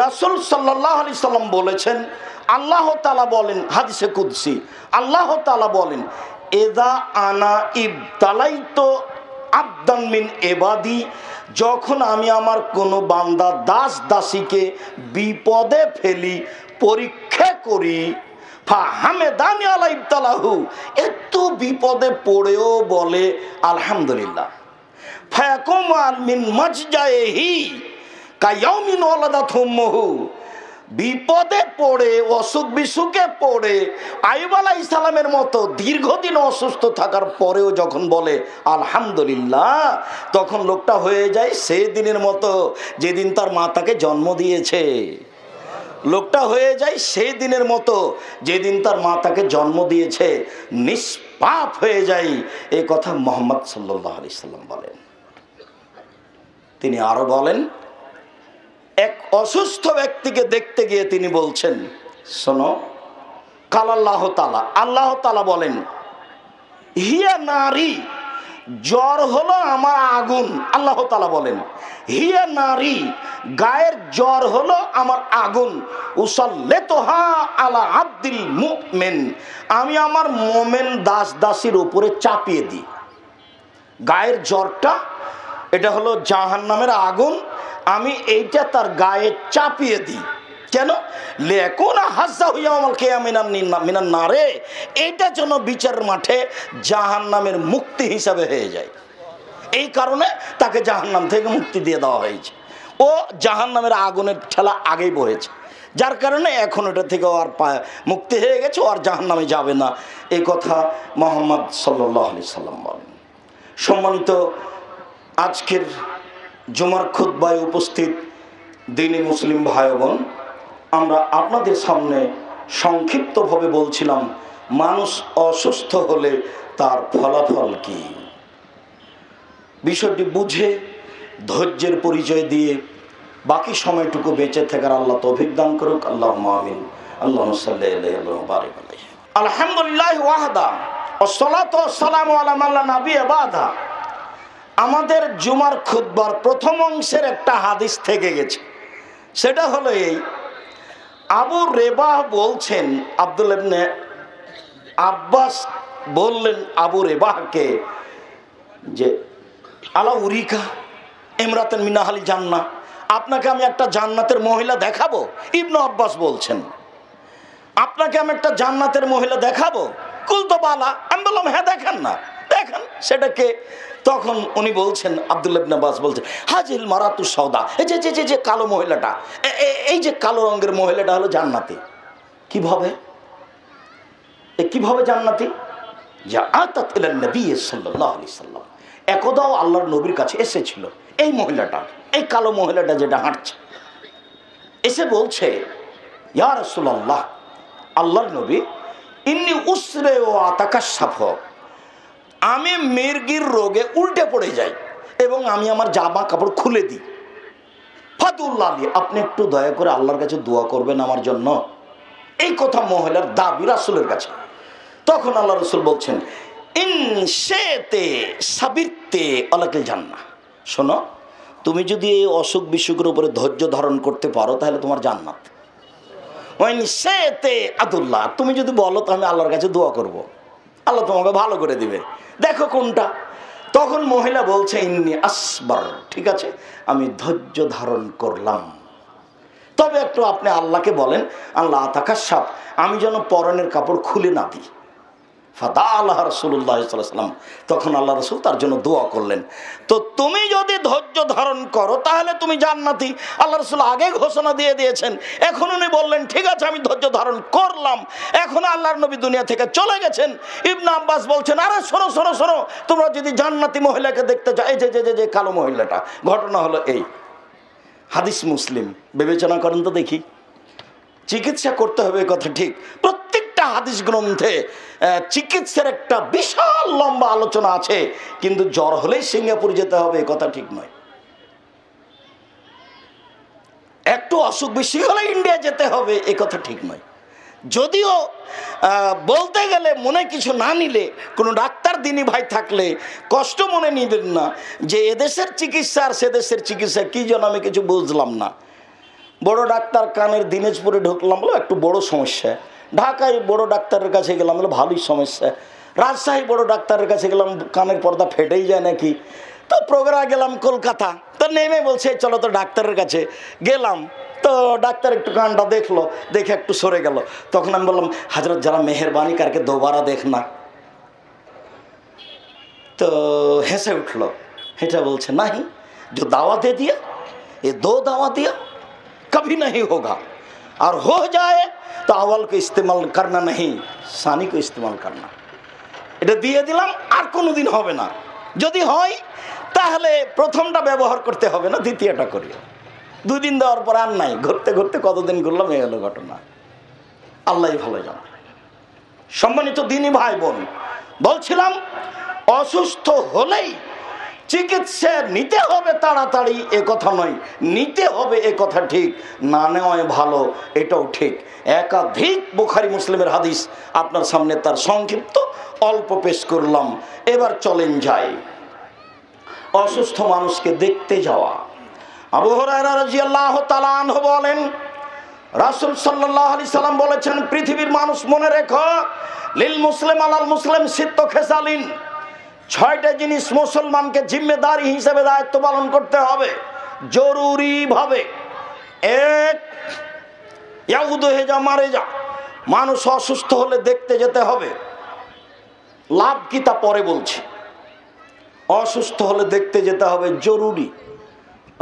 রাসূল সাল্লাল্লাহু আলাইহি সাল্লাম বলেছেন, আল্লাহ তাআলা বলেন হাদিসে কুদসি, আল্লাহ তাআলা বলেন এদা আনা ইবতালাইতু আবদান মিন ইবাদি, যখন আমি আমার কোনো বান্দা দাস দাসীকে বিপদে ফেলি, পরীক্ষা করি, ফাহামেদানি আলা ইবতালাহু, এত বিপদে পড়েও বলে আলহামদুলিল্লাহ, ফায়াকুম মিন মাজজাইহি কায়াউমিন ওয়ালাদাতহু উম্মুহু, বিপদে পড়ে অসুখ বিসুখে পড়ে আইয়ুব আলাইহিস সালামের মতো দীর্ঘদিন অসুস্থ থাকার পরেও যখন বলে আলহামদুলিল্লাহ, তখন লোকটা হয়ে যায় সেই দিনের মতো যেদিন তার মা তাকে জন্ম দিয়েছে। লোকটা হয়ে যায় সেই দিনের মতো যেদিন তার মা তাকে জন্ম দিয়েছে, নিষ্পাপ হয়ে যায়। এই কথা মুহাম্মদ সাল্লাল্লাহু আলাইহি সাল্লাম বলেন। তিনি আরো বলেন, এক অসুস্থ ব্যক্তিকে দেখতে গিয়ে তিনি বলছেন, শোনো, কাল আল্লাহ তাআলা, আল্লাহ তাআলা বলেন হিয়া নারী, জ্বর হলো আমার আগুন। আল্লাহ তাআলা বলেন হিয়া নারী, গায়ের জ্বর হলো আমার আগুন, উসাল্লিতুহা আলা আব্দিল মুমিন, আমি আমার মুমিন দাস দাসীর উপরে চাপিয়ে দিই। গায়ের জ্বরটা এটা হলো জাহান্নামের আগুন, আমি এইটা তার গায়ে চাপিয়ে দিই। কেন? লেকুনা হাজ্জাহু ইয়াউমাল কিয়ামিনান নারে, এইটা যেন বিচার মাঠে জাহান্নামের মুক্তি হিসাবে হয়ে যায়। এই কারণে তাকে জাহান্নাম থেকে মুক্তি দিয়ে দেওয়া হয়েছে। ও জাহান্নামের আগুনের ঠেলা আগেই বহেছে, যার কারণে এখন ওটা থেকে আর মুক্তি হয়ে গেছে, ও আর জাহান্নামে যাবে না। এই কথা মুহাম্মদ সাল্লাল্লাহু আলাইহি সাল্লাম বলেন। সম্মানিত আজকের জুমার খুতবায় উপস্থিত দ্বীনি মুসলিম ভাই বোন, আমরা আপনাদের সামনে সংক্ষিপ্তভাবে বলছিলাম মানুষ অসুস্থ হলে তার ফলাফল কি। বিষয়টি বুঝে ধৈর্যের পরিচয় দিয়ে বাকি সময়টুকু বেঁচে থাকার আল্লাহ তৌফিক দান করুক। আল্লাহুম্মা আমিন। আল্লাহুম্মা সাল্লি আলাইহি ওয়া বারিক আলাইহি। আলহামদুলিল্লাহ ওয়াহদা ওয়াসসালাতু ওয়াসসালামু আলা মান লা নাবিয়্যা বাদা। আমাদের জুমার খুতবার প্রথম অংশের একটা হাদিস থেকে গেছে, সেটা হলো এই, আবু রেবাহ বলছেন, আব্দুল্লাহ ইবনে আব্বাস বললেন আবু রেবাহকে যে আলা উরিকা ইমরাতান মিন আহলি জান্নাহ, আপনাকে আমি একটা জান্নাতের মহিলা দেখাবো? ইবনে আব্বাস বলছেন, আপনাকে আমি একটা জান্নাতের মহিলা দেখাবো? কুলতু বালা, আমি বললাম হ্যাঁ দেখান না, দেখান। সেটাকে তখন উনি বলছেন, আব্দুল্লাহ ইবনে আব্বাস বলছেন, হাজিল মারাতু সাউদা, এই যে যে যে যে কালো মহিলাটা, এই যে কালো রঙের মহিলাটা হলো জান্নাতি। কিভাবে? কিভাবে জান্নাতি? যা আতাত ইলান নবী সাল্লাল্লাহু আলাইহি সাল্লাম, একদাও আল্লাহর নবীর কাছে এসেছিল এই মহিলাটা, এই কালো মহিলাটা যেটা হাঁটছে, এসে বলছে, ইয়া রাসূলুল্লাহ, আল্লাহর নবী, ইন্নী উসরে ও আতাকাশাফ, আমি মির্গির রোগে উল্টে পড়ে যাই এবং আমি আমার জামা কাপড় খুলে দিই। ফাদুল্লাহ, আপনি একটু দয়া করে আল্লাহর কাছে দোয়া করবেন আমার জন্য। এই কথা মহিলার দাবি রাসূলের কাছে। তখন আল্লাহ রাসূল বলছেন, ইনশাতে সাবিরতে আলাকাল জান্নাহ, শোনো, তুমি যদি এই অসুখ বিসুখের উপরে ধৈর্য ধারণ করতে পারো তাহলে তোমার জান্নাত। ওয়াইনশাতে আদুল্লাহ, তুমি যদি বলো তো আমি আল্লাহর কাছে দোয়া করব, আল্লাহ তোমাকে ভালো করে দিবে, দেখো কোনটা। তখন মহিলা বলছে, ইন্নী আসবার, ঠিক আছে আমি ধৈর্য ধারণ করলাম, তবে একটু আপনি আল্লাহকে বলেন, আল্লাহ তাকাশাফ, আমি যেন পরনের কাপড় খুলে না দিই। ফাদা আল্লাহ রাসূলুল্লাহ সাল্লাল্লাহু আলাইহি ওয়াসাল্লাম, তখন আল্লাহ রাসূল তার জন্য দোয়া করলেন। তো তুমি যদি ধৈর্য ধারণ করো তাহলে তুমি জান্নাতি, আল্লাহ রাসূল আগে ঘোষণা দিয়ে দিয়েছেন। এখন উনি বললেন, ঠিক আছে আমি ধৈর্য ধারণ করলাম। এখন আল্লাহর নবী দুনিয়া থেকে চলে গেছেন। ইবনে আব্বাস বলছেন, আরে শোনো শোনো শোনো, তোমরা যদি জান্নাতি মহিলাকে দেখতে চাও, এই যে যে যে কালো মহিলাটা, ঘটনা হলো এই। হাদিস মুসলিম, বিবেচনা করেন তো দেখি। চিকিৎসা করতে হবে কথা ঠিক, প্রত্যেকটা হাদিস গ্রন্থে চিকিৎসার একটা বিশাল লম্বা আলোচনা আছে, কিন্তু জ্বর হলেই সিঙ্গাপুর যেতে হবে এ কথা ঠিক নয়। একটু অসুখ বেশি হলে ইন্ডিয়া যেতে হবে এ কথা ঠিক নয়। যদিও বলতে গেলে মনে কিছু না নিলে, কোনো ডাক্তার দিনী ভাই থাকলে কষ্ট মনে নিবেন না যে এদেশের চিকিৎসা আর সে দেশের চিকিৎসা কি যেন আমি কিছু বুঝলাম না। বড় ডাক্তার কানের দিনাজপুরে ঢুকলাম, বলো একটু বড় সমস্যা। ঢাকায় বড় ডাক্তারের কাছে গেলাম, বলো ভালোই সমস্যা। রাজশাহী বড় ডাক্তারের কাছে গেলাম, কানের পর্দা ফেটেই যায় নাকি। তো প্রোগ্রামে গেলাম কলকাতা, তো নেমে বলছে চলো তো ডাক্তারের কাছে। গেলাম, তো ডাক্তার একটু কানটা দেখলো, দেখে একটু সরে গেল। তখন আমি বললাম, হযরত যারা মেহরবানি কারকে দোবারা দেখ না। তো হেসে উঠলো, এটা বলছে नहीं, जो दावा दे दिया ये दो दावा दिया कभी नहीं होगा, और हो जाए तो अव्वल को इस्तेमाल करना नहीं, सानी को इस्तेमाल करना। এটা দিয়ে দিলাম, আর কোনোদিন হবে না। যদি হয় তাহলে প্রথমটা ব্যবহার করতে হবে না, দ্বিতীয়টা করি। 2 দিন দেওয়ার পর আর নাই, ঘুরতে ঘুরতে কতদিন ঘুরলাম, এই হলো ঘটনা। আল্লাহই ভালো জানে। সম্মানিত দিনী ভাই বোন, বলছিলাম অসুস্থ হলেই চিকিৎসা নিতে হবে তাড়াতাড়ি এ কথা নয়, নিতে হবে এ কথা ঠিক, না নেওয়াই ভালো এটাও ঠিক। একাধিক বুখারী মুসলিমের হাদিস আপনার সামনে তার সংক্ষিপ্ত অল্প পেশ করলাম। এবার চলেন যাই অসুস্থ মানুষকে দেখতে যাওয়া। আবু হুরায়রা রাদিয়াল্লাহু তাআলা আনহু বলেন, রাসূল সাল্লাল্লাহু আলাইহি সাল্লাম বলেছেন, পৃথিবীর মানুষ মনে রেখো, লিল মুসলিম আলাল মুসলিম সিত্ত খেসালিন, 6টা জিনিস মুসলমানকে জিম্মেদারি হিসেবে দায়িত্ব পালন করতে হবে জরুরি ভাবে। 1, ইয়াউদু হেজা মারে যা, মানুষ অসুস্থ হলে দেখতে যেতে হবে। লাভ কি তা পরে বলছি, অসুস্থ হলে দেখতে যেতে হবে জরুরি।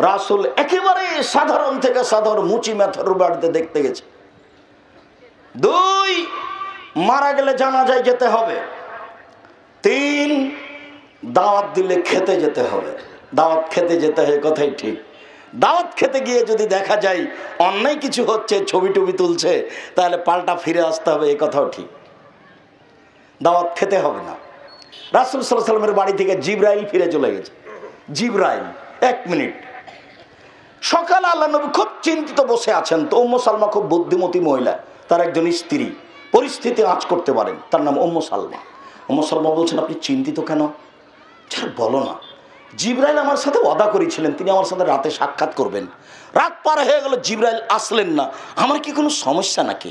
রাসূল একেবারে সাধারণ থেকে সাধারণ মুচি মেথর বাড়িতে দেখতে গেছে। 2, মারা গেলে জানাজায় যেতে হবে। 3, দাওয়াত দিলে খেতে যেতে হবে। দাওয়াত খেতে যেতে হয়, কথাই ঠিক। দাওয়াত খেতে গিয়ে যদি দেখা যায় অন্যায় কিছু হচ্ছে, ছবি টবি তুলছে, তাহলে পাল্টা ফিরে আসতে হবে, এই কথাও ঠিক। দাওয়াত খেতে হবে না। রাসূল সাল্লাল্লাহু আলাইহি ওয়াসাল্লামের বাড়ি থেকে জিবরাইল ফিরে চলে গেছে। জিবরাইল 1 মিনিট। সকালে আল্লাহ নবী খুব চিন্তিত বসে আছেন। তো উম্মু সালমা খুব বুদ্ধিমতী মহিলা, তার একজন স্ত্রী, পরিস্থিতি আঁচ করতে পারেন, তার নাম উম্মু সালমা। উম্মু সালমা বলছেন, আপনি চিন্তিত কেন? বলো না, জিবরাইল আমার সাথে ওয়াদা করেছিলেন তিনি আমার সাথে রাতে সাক্ষাৎ করবেন। রাত পার হয়ে গেল, জিবরাইল আসলেন না, আমার কি কোনো সমস্যা নাকি?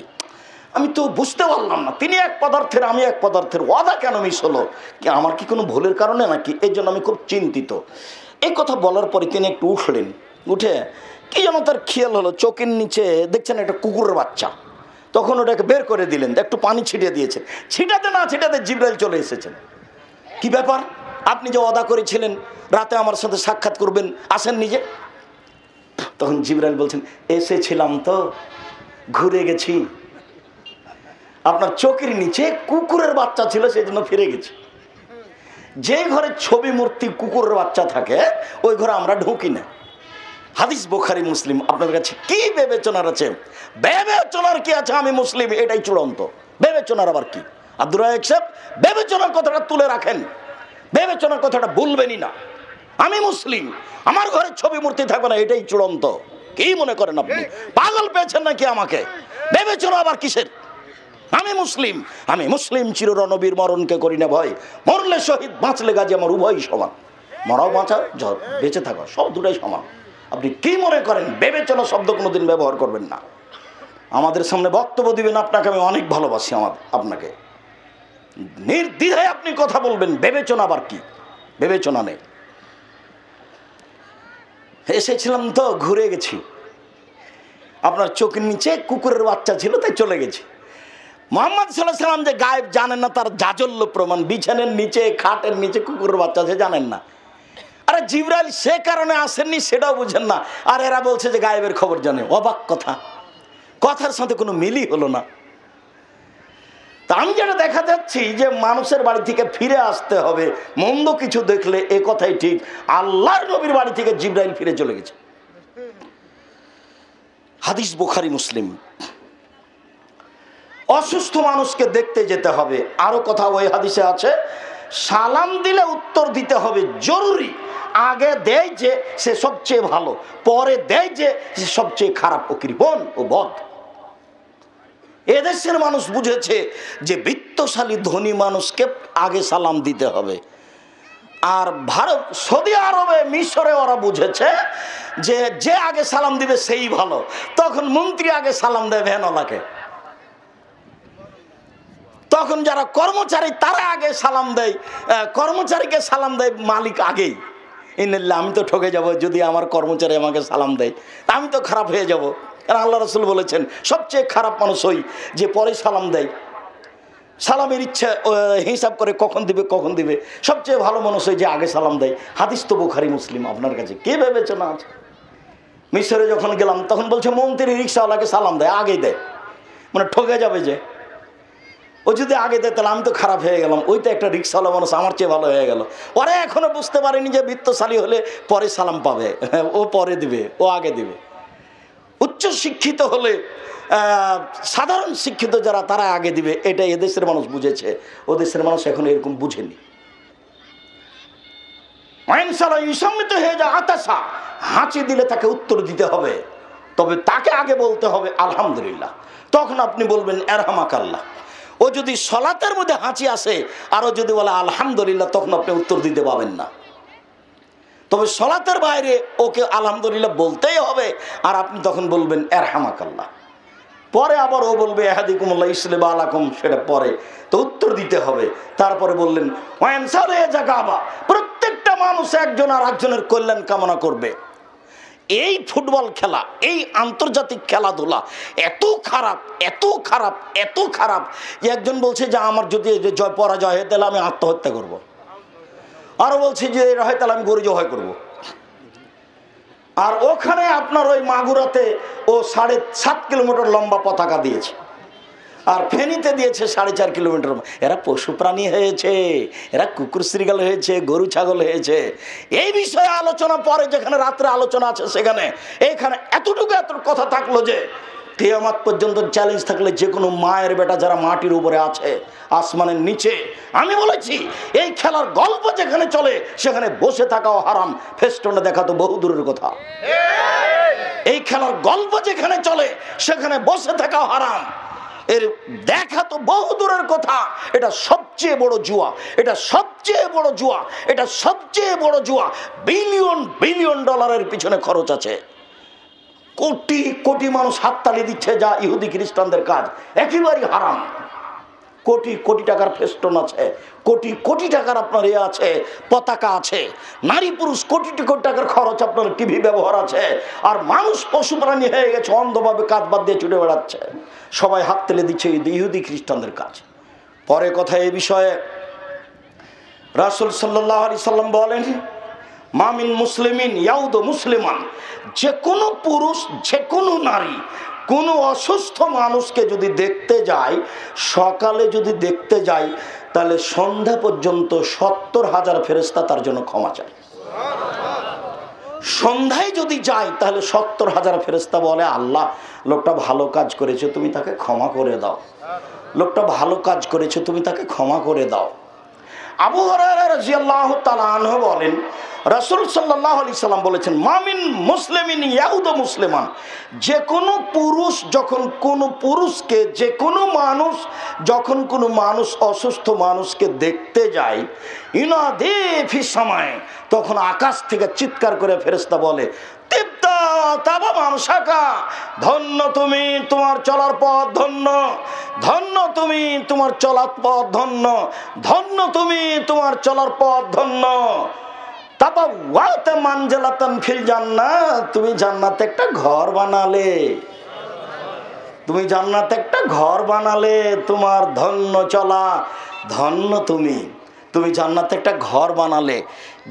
আমি তো বুঝতে পারলাম না, তিনি এক পদার্থের আমি এক পদার্থের, ওয়াদা কেন মিস হলো? কি আমার কি কোনো ভুলের কারণে নাকি? এই জন্য আমি খুব চিন্তিত। এই কথা বলার পরে তিনি একটু উঠলেন, উঠে কি যেন তার খেয়াল হলো চোখের নিচে দেখছেন একটা কুকুরের বাচ্চা। তখন ওটাকে বের করে দিলেন, একটু পানি ছিটিয়ে দিয়েছেন। ছিটাতে না ছিটাতে জিবরাইল চলে এসেছেন। কি ব্যাপার, আপনি যে ওয়াদা করেছিলেন রাতে আমার সাথে সাক্ষাৎ করবেন, আসেন নিজে? তখন জিবরাইল বলছেন, এসেছিলাম তো, ঘুরে গেছি। আপনার চোখের নিচে কুকুরের বাচ্চা ছিল, সেই জন্য ফিরে গেছি। যে ঘরে ছবি মূর্তি কুকুরের বাচ্চা থাকে ওই ঘরে আমরা ঢুকি না। হাদিস বুখারী মুসলিম। আপনার কাছে কি বিবেচনার আছে? বিবেচনার কি আছে? আমি মুসলিম, এটাই চূড়ান্ত। বিবেচনার আবার কি? আব্দুর রাজ্জাক সাহেব, বিবেচনার কথাটা তুলে রাখেন, বিবেচনার কথাটা ভুলবেনই না। আমি মুসলিম, আমার ঘরে ছবি মূর্তি থাকবে না, এটাই চূড়ান্ত। কি মনে করেন আপনি? পাগল পেয়েছেন নাকি আমাকে? বিবেচনা আবার কিসের? আমি মুসলিম, আমি মুসলিম চির রণবীর, মরণকে করি না ভয়, মরলে শহীদ বাঁচলে গাজী, আমার উভয়ই সমান। মরাও বাঁচা, বেঁচে থাকা, সব দুটাই সমান। আপনি কি মনে করেন? বিবেচনা শব্দ কোনোদিন ব্যবহার করবেন না। আমাদের সামনে বক্তব্য দিবেন, আপনাকে আমি অনেক ভালোবাসি, আপনাকে নির্দ্বিধায় আপনি কথা বলবেন। বিবেচনা আবার কি? বিবেচনা নেই। এসেছিলাম তো, ঘুরে গেছি। আপনার চোখের নিচে কুকুরের বাচ্চা ছিল, তাই চলে গেছি। মুহাম্মদ সাল্লাল্লাহু আলাইহি ওয়াসাল্লাম যে গায়েব জানেন না, তার জাজল্য প্রমাণ। বিছানের নিচে, খাটের নিচে কুকুরের বাচ্চা আছে, জানেন না। আরে জিবরাইল সে কারণে আসেননি সেটাও বুঝেন না, আর এরা বলছে যে গায়েবের খবর জানে। অবাক কথা, কথার সাথে কোনো মিলই হলো না। তা আমি যেটা দেখা যাচ্ছি যে মানুষের বাড়ি থেকে ফিরে আসতে হবে মন্দ কিছু দেখলে, এ কথাই ঠিক। আল্লাহর নবীর বাড়ি থেকে জিবরাইল ফিরে চলে গেছে। হাদিস বুখারী মুসলিম। অসুস্থ মানুষকে দেখতে যেতে হবে। আরো কথা ওই হাদিসে আছে, সালাম দিলে উত্তর দিতে হবে, জরুরি। আগে দেয় যে সে সবচেয়ে ভালো, পরে দেয় যে সে সবচেয়ে খারাপ, ও কৃপণ ও বদ। এদেশের মানুষ বুঝেছে যে বিত্তশালী ধনী মানুষকে আগে সালাম দিতে হবে। আর ভারত, সৌদি আরবে, মিশরে ওরা বুঝেছে যে যে আগে সালাম দিবে সেই ভালো। তখন মন্ত্রী আগে সালাম দেয় ভ্যানওয়ালাকে, তখন যারা কর্মচারী তারা আগে সালাম দেয়, কর্মচারীকে সালাম দেয় মালিক আগেই। ইন্নাল্লাহ, আমি তো ঠকে যাব যদি আমার কর্মচারী আমাকে সালাম দেয়, আমি তো খারাপ হয়ে যাব। কারণ আল্লাহ রাসূল বলেছেন সবচেয়ে খারাপ মানুষ ওই যে পরে সালাম দেয়, সালামের ইচ্ছা হিসাব করে কখন দিবে। সবচেয়ে ভালো মানুষ ওই যে আগে সালাম দেয়। হাদিস তো বুখারী মুসলিম। আপনার কাছে কে বিবেচনা আছে? মিশরে যখন গেলাম তখন বলছে মন্ত্রী রিক্সাওয়ালাকে সালাম দেয়, আগেই দেয়, মানে ঠকে যাবে যে। ও যদি আগে দেয় তাহলে আমি তো খারাপ হয়ে গেলাম, ওই তো একটা রিক্সাওয়ালা মানুষ আমার চেয়ে ভালো হয়ে গেল। ওরা এখনো বুঝতে পারেনি যে বিত্তশালী হলে পরে সালাম পাবে, ও পরে দিবে, ও আগে দিবে। উচ্চ শিক্ষিত হলে, সাধারণ শিক্ষিত যারা, তারা আগে দিবে। এটা এদেশের মানুষ বুঝেছে, ও দেশের মানুষ এখন এরকম বুঝেনি। হয়ে যায় আতাসা, হাঁচি দিলে তাকে উত্তর দিতে হবে, তবে তাকে আগে বলতে হবে আলহামদুলিল্লাহ। তখন আপনি বলবেন এরহামাকাল্লাহ। ও যদি সলাতের মধ্যে হাঁচি আসে আর ও যদি বলে আলহামদুলিল্লাহ, তখন আপনি উত্তর দিতে পাবেন না। তবে সলাতের বাইরে ওকে আলহামদুলিল্লাহ বলতেই হবে, আর আপনি তখন বলবেন এরহামাকাল্লাহ। পরে আবার ও বলবে ইহদিকুমুল্লাহ ইসলিম আলাকুম, সেটা পরে, তো উত্তর দিতে হবে। তারপরে বললেন প্রত্যেকটা মানুষ একজন আর একজনের কল্যাণ কামনা করবে। এই ফুটবল খেলা, এই আন্তর্জাতিক খেলাধুলা এত খারাপ, এত খারাপ, এত খারাপ যে একজন বলছে যে আমার যদি পরাজয় হয় তাহলে আমি আত্মহত্যা করব। আরো বলছে যে এটা হয় তাহলে আমি গরু জবাই করব। আর ওখানে আপনার ওই মাগুরাতে ও 7.5 কিলোমিটার লম্বা পতাকা দিয়েছে, আর ফেনীতে দিয়েছে 4.5 কিলোমিটার। এরা পশু প্রাণী হয়েছে, এরা কুকুর শ্রীগাল হয়েছে, গরু ছাগল হয়েছে। এই বিষয়ে আলোচনা পরে, যেখানে রাত্রে আলোচনা আছে সেখানে। এখানে এতটুকু কথা থাকলো যে কিয়ামত পর্যন্ত চ্যালেঞ্জ থাকলে যে কোনো মায়ের বেটা যারা মাটির উপরে আছে, আসমানের নিচে, আমি বলেছি এই খেলার গল্প যেখানে চলে সেখানে বসে থাকাও হারাম। ফেস্টনে দেখা তো বহু দূরের কথা। এই খেলার গল্প যেখানে চলে সেখানে বসে থাকাও হারাম, এর দেখা তো বহু দূরের কথা। এটা সবচেয়ে বড় জুয়া, এটা সবচেয়ে বড় জুয়া, এটা সবচেয়ে বড় জুয়া। বিলিয়ন বিলিয়ন ডলারের পিছনে খরচ আছে। কোটি কোটি মানুষ হাততালি দিচ্ছে, যা ইহুদি খ্রিস্টানদের কাজ, একেবারেই হারাম। কোটি কোটি টাকার ফেস্টন আছে, কোটি কোটি টাকার আপনার আছে, পতাকা আছে, নারী পুরুষ কোটি কোটি টাকার খরচ, আপনার টিভি ব্যবহার আছে, আর মানুষ পশু প্রাণী হয়ে গেছে, অন্ধভাবে কাজ বাদ দিয়ে ছুটে বেড়াচ্ছে, সবাই হাত তুলে দিচ্ছে ইহুদি খ্রিস্টানদের কাজ। পরে কথা এই বিষয়ে রাসূল সাল্লাল্লাহু আলাইহি সাল্লাম বলেন, মামিন মুসলিমিন ইয়াউদ মুসলিমান, যে কোনো পুরুষ যে কোনো নারী কোনো অসুস্থ মানুষকে যদি দেখতে যায়, সকালে যদি দেখতে যায়, তাহলে সন্ধ্যা পর্যন্ত 70,000 ফেরেশতা তার জন্য ক্ষমা চায়। সন্ধ্যায় যদি যায় তাহলে 70,000 ফেরেশতা বলে, আল্লাহ লোকটা ভালো কাজ করেছে, তুমি তাকে ক্ষমা করে দাও, লোকটা ভালো কাজ করেছে, তুমি তাকে ক্ষমা করে দাও। আবু হুরায়রা রাদিয়াল্লাহু তাআলা আনহু বলেন, রাসূল সাল্লাল্লাহু আলাইহি সাল্লাম বলেছেন, মামিন মুসলিমিন ইয়াউদ মুসলিমান, যে কোনো পুরুষ যখন কোনো পুরুষকে, যে কোনো মানুষ যখন কোনো মানুষ অসুস্থ মানুষকে দেখতে যায়, ইনাদি ফিস সামায়ে, তখন আকাশ থেকে চিৎকার করে ফেরেশতা বলে, তিবতা তাবা মামশাকা, ধন্য তুমি তোমার চলার পথ, ধন্য ধন্য তুমি তোমার চলার পথ, ধন্য ধন্য তুমি তোমার চলার পথ, ধন্য। তাবাওয়াতা মানজিলাতান ফিল জান্নাহ, তুমি জান্নাতে একটা ঘর বানালে, তুমি জান্নাতে একটা ঘর বানালে, তোমার ধন্য চলা, ধন্য তুমি, তুমি জান্নাতে একটা ঘর বানালে।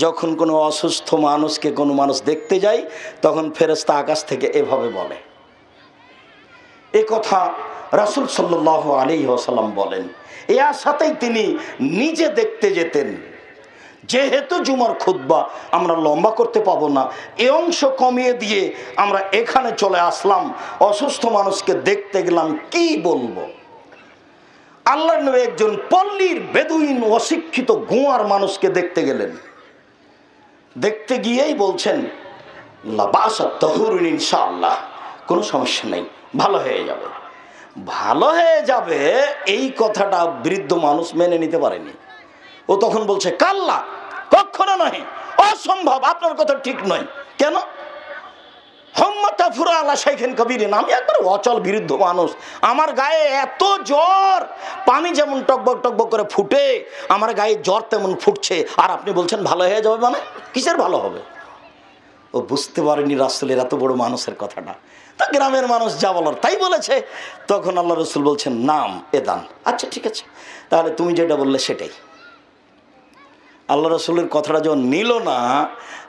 যখন কোনো অসুস্থ মানুষকে কোনো মানুষ দেখতে যায়, তখন ফেরেশতা আকাশ থেকে এভাবে বলে। এ কথা রাসূল সাল্লাল্লাহু আলাইহি ওয়াসাল্লাম বলেন। এর সাথেই তিনি নিজে দেখতে যেতেন। যেহেতু জুমার খুতবা আমরা লম্বা করতে পাবো না, এই অংশ কমিয়ে দিয়ে আমরা এখানে চলে আসলাম, অসুস্থ মানুষকে দেখতে গেলাম, কি বলবো। আল্লাহর নবী একজন পল্লীর বেদুইন অশিক্ষিত গোয়ার মানুষকে দেখতে গেলেন। দেখতে গিয়েই বলছেন, লা বাসা তাহুরুন ইনশাআল্লাহ, কোনো সমস্যা নেই, ভালো হয়ে যাবে। ভালো হয়ে যাবে এই কথাটা বৃদ্ধ মানুষ মেনে নিতে পারেনি। ও তখন বলছে, কাল্লা, কখনো নয়, অসম্ভব, আপনার কথা ঠিক নয়। কেন? আমি একবার অচল বিরুদ্ধ মানুষ, আমার গায়ে এত জ্বর, পানি যেমন টকবক টকবক করে ফুটে, আমার গায়ে জ্বর তেমন ফুটছে, আর আপনি বলছেন ভালো হয়ে যাবে, মানে কিসের ভালো হবে? ও বুঝতে পারেনি রাসূলের এত বড় মানুষের কথাটা। তা গ্রামের মানুষ যা বলার তাই বলেছে। তখন আল্লাহ রাসূল বলছেন, নাম এদান, আচ্ছা ঠিক আছে, তাহলে তুমি যেটা বললে সেটাই। আল্লাহ রাসূলের কথাটা যখন নিল না,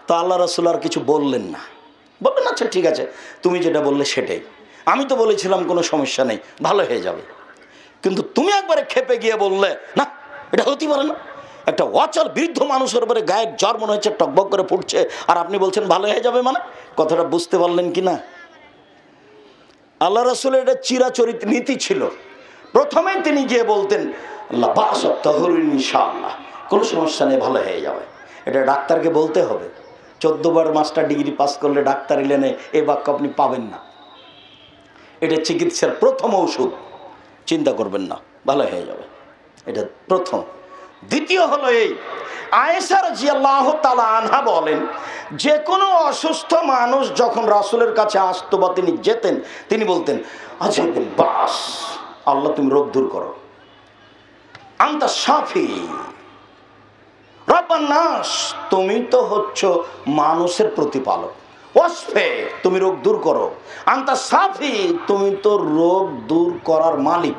তো আল্লাহ রাসূল আর কিছু বললেন না, বললেন আচ্ছা ঠিক আছে, তুমি যেটা বললে সেটাই, আমি তো বলেছিলাম কোনো সমস্যা নেই, ভালো হয়ে যাবে। কিন্তু তুমি একবারে খেপে গিয়ে বললে, না এটা হতেই পারে না, একটা অচল বৃদ্ধ মানুষের উপরে গায়ের জ্বর মনে হচ্ছে টকবক করে ফুটছে, আর আপনি বলছেন ভালো হয়ে যাবে, মানে কথাটা বুঝতে পারলেন কি না? আল্লাহ রাসূলের এটা চিরাচরিত নীতি ছিল। প্রথমেই তিনি গিয়ে বলতেন, আল্লাহ বাসা তাহুরুন ইনশাআল্লাহ, কোনো সমস্যা নেই, ভালো হয়ে যাবে। এটা ডাক্তারকে বলতে হবে। 14 বার মাস্টার ডিগ্রি পাস করলে ডাক্তারি লেনে এই বাক্য আপনি পাবেন না। এটা চিকিৎসার প্রথম ঔষধ, চিন্তা করবেন না, ভালো হয়ে যাবে, এটা প্রথম। দ্বিতীয় হলো এই, আয়েশা রাদিয়াল্লাহু তাআলা আনহা বলেন, যে কোনো অসুস্থ মানুষ যখন রাসূলের কাছে আসতো বা তিনি যেতেন, তিনি বলতেন, আচ্ছা বাস, আল্লাহ তুমি রোগ দূর করো, আনতা শাফি রব্বান নাস, তুমি তো হচ্ছ মানুষের প্রতিপালক, ওয়াসফে, তুমি রোগ দূর করো, আনতা সাফি, তুমি তো রোগ দূর করার মালিক,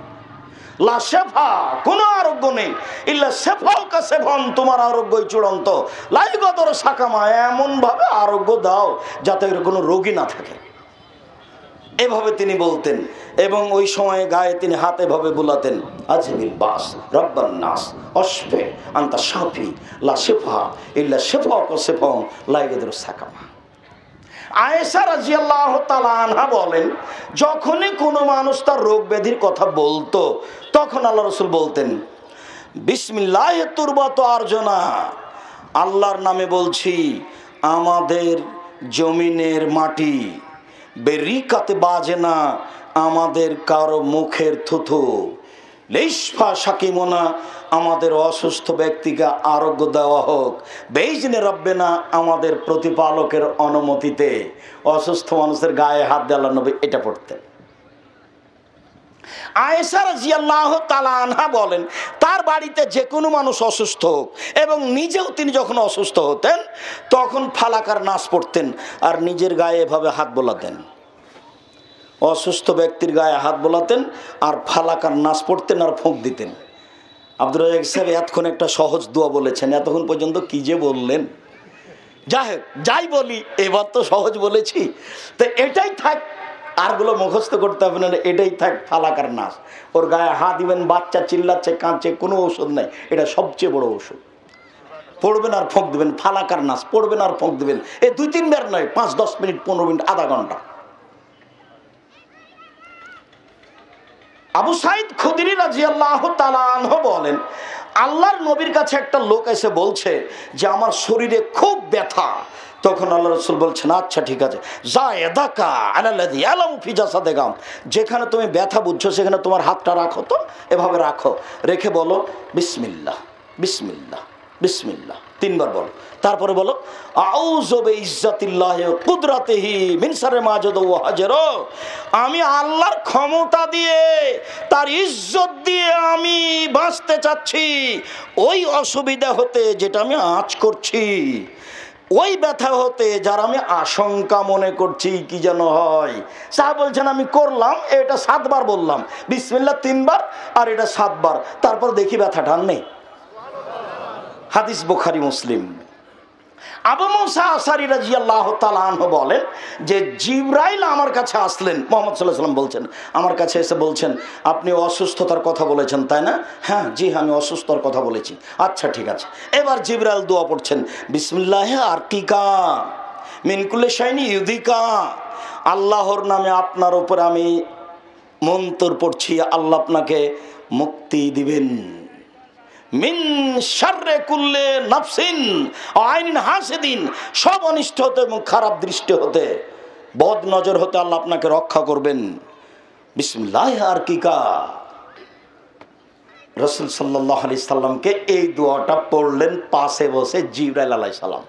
লা শেফা, কোনো আরোগ্য নেই, ইল্লা শেফাউকা শেফান, তোমার আরোগ্যই চূড়ান্ত, লা ইগাদুরু সাকামা, এমন ভাবে আরোগ্য দাও যাতে এর কোনো রোগী না থাকে। এভাবে তিনি বলতেন, এবং ওই সময়ে গায়ে তিনি হাতে ভাবে বুলাতেন, আজমিল বাস রব্বান নাস অশফে আনতা শাফি লা শিফা ইল্লা শিফাউকা শিফাউন লা ইয়াদুরু সাকামা। আয়েশা রাদিয়াল্লাহু তাআলা আনহা বলেন, যখনই কোনো মানুষ তার রোগ ব্যাধির কথা বলতো, তখন আল্লাহ রাসূল বলতেন, বিসমিল্লাহি তুরবাতু আরজনা, আল্লাহর নামে বলছি, আমাদের জমিনের মাটি, বেরিকাতে বাজে না আমাদের কারো মুখের থুথু, লিশফা সাকিমনা, আমাদের অসুস্থ ব্যক্তিকে আরোগ্য দেওয়া হোক, বেইজনে রব্বেনা, আমাদের প্রতিপালকের অনুমতিতে। অসুস্থ মানুষের গায়ে হাত দিয়ে আল্লাহর নবী এটা পড়তেন। আয়েশা রাদিয়াল্লাহু তাআলা আনহা বলেন, তার বাড়িতে যে কোনো মানুষ অসুস্থ হোক এবং নিজেও তিনি যখন অসুস্থ হতেন তখন ফালাকার নাস পড়তেন আর নিজের গায়ে এভাবে হাত বোলাতেন। অসুস্থ ব্যক্তির গায়ে হাত বোলাতেন আর ফালাকার নাস পড়তেন আর ফোঁক দিতেন। আব্দুর রাজ্জাক সাহেব এতক্ষণ একটা সহজ দোয়া বলেছেন, এতক্ষণ পর্যন্ত কি যে বললেন। যাই বলি, এবার তো সহজ বলেছি, তো এটাই থাক, আরগুলো মুখস্থ করতে হবে না, এটাই থাক ফালাকার নাস। ওর গায়ে হাত দিবেন, বাচ্চা চিল্লাচ্ছে কাঁদছে, কোনো ওষুধ নাই, এটা সবচেয়ে বড় ওষুধ। পড়বেন আর ফোঁক দিবেন, ফালাকার নাস পড়বেন আর ফোঁক দিবেন। এই 2-3 বার নয়, 5-10 মিনিট, 15 মিনিট, আধা ঘন্টা। আবু সাইদ খুদরি রাদিয়াল্লাহু তাআলা আনহু বলেন, আল্লাহর নবীর কাছে একটা লোক এসে বলছে যে আমার শরীরে খুব ব্যথা। তখন আল্লাহ রাসূল বলছেন, আচ্ছা ঠিক আছে, যায়দাকা আলাল্লাযী ইয়ালামু ফি জাসাদিকা, যেখানে তুমি ব্যথা বুঝছো সেখানে তোমার হাতটা রাখো, তো এভাবে রাখো, রেখে বলো বিসমিল্লাহ বিসমিল্লাহ বিসমিল্লাহ 3 বার বলো। তারপরে বলো আউযু বিইজ্জাতিল্লাহি ওয়া কুদরাতিহি মিন শাররি মা জাদা ওয়া হাজারা, আমি আল্লাহর ক্ষমতা দিয়ে, তার ইজ্জত দিয়ে আমি বাঁচতে চাচ্ছি ওই অসুবিধা হতে যেটা আমি আঁচ করছি, ওই ব্যথা হতে যার আমি আশঙ্কা মনে করছি কি যেন হয়। সাহেব বলছেন আমি করলাম এটা 7 বার বললাম, বিসমিল্লাহ 3 বার আর এটা 7 বার, তারপর দেখি ব্যথাটা নেই। হাদিস বুখারী মুসলিম। আবু মুসা আশআরী রাদিয়াল্লাহু তাআলা আনহু বলেন যে জিবরাইল আমার কাছে আসলেন, মুহাম্মদ সাল্লাল্লাহু আলাইহি ওয়াসাল্লাম বলছেন, আমার কাছে এসে বলছেন আপনি অসুস্থতার কথা বলেছেন তাই না? হ্যাঁ জি, আমি অসুস্থতার কথা বলেছি। আচ্ছা ঠিক আছে, এবার জিবরাইল দোয়া পড়ছেন, বিসমিল্লাহি আরকিকা মিন কুল্লি শাইইন ইউযিকা, আল্লাহর নামে আপনার উপর আমি মন্ত্র পড়ছি, আল্লাহ আপনাকে মুক্তি দিবেন। মিন শাররি কুল্লি নাফসিন আইনিন হাসিদিন, সব অনিষ্ট হতে এবং খারাপ দৃষ্টি হতে, বদ নজর হতে আল্লাহ আপনাকে রক্ষা করবেন। বিসমিল্লাহি আরকিকা। রাসূল সাল্লাল্লাহু আলাইহি সাল্লামকে এই দোয়াটা পড়লেন পাশে বসে জিবরাইল আলাইহিস সালাম।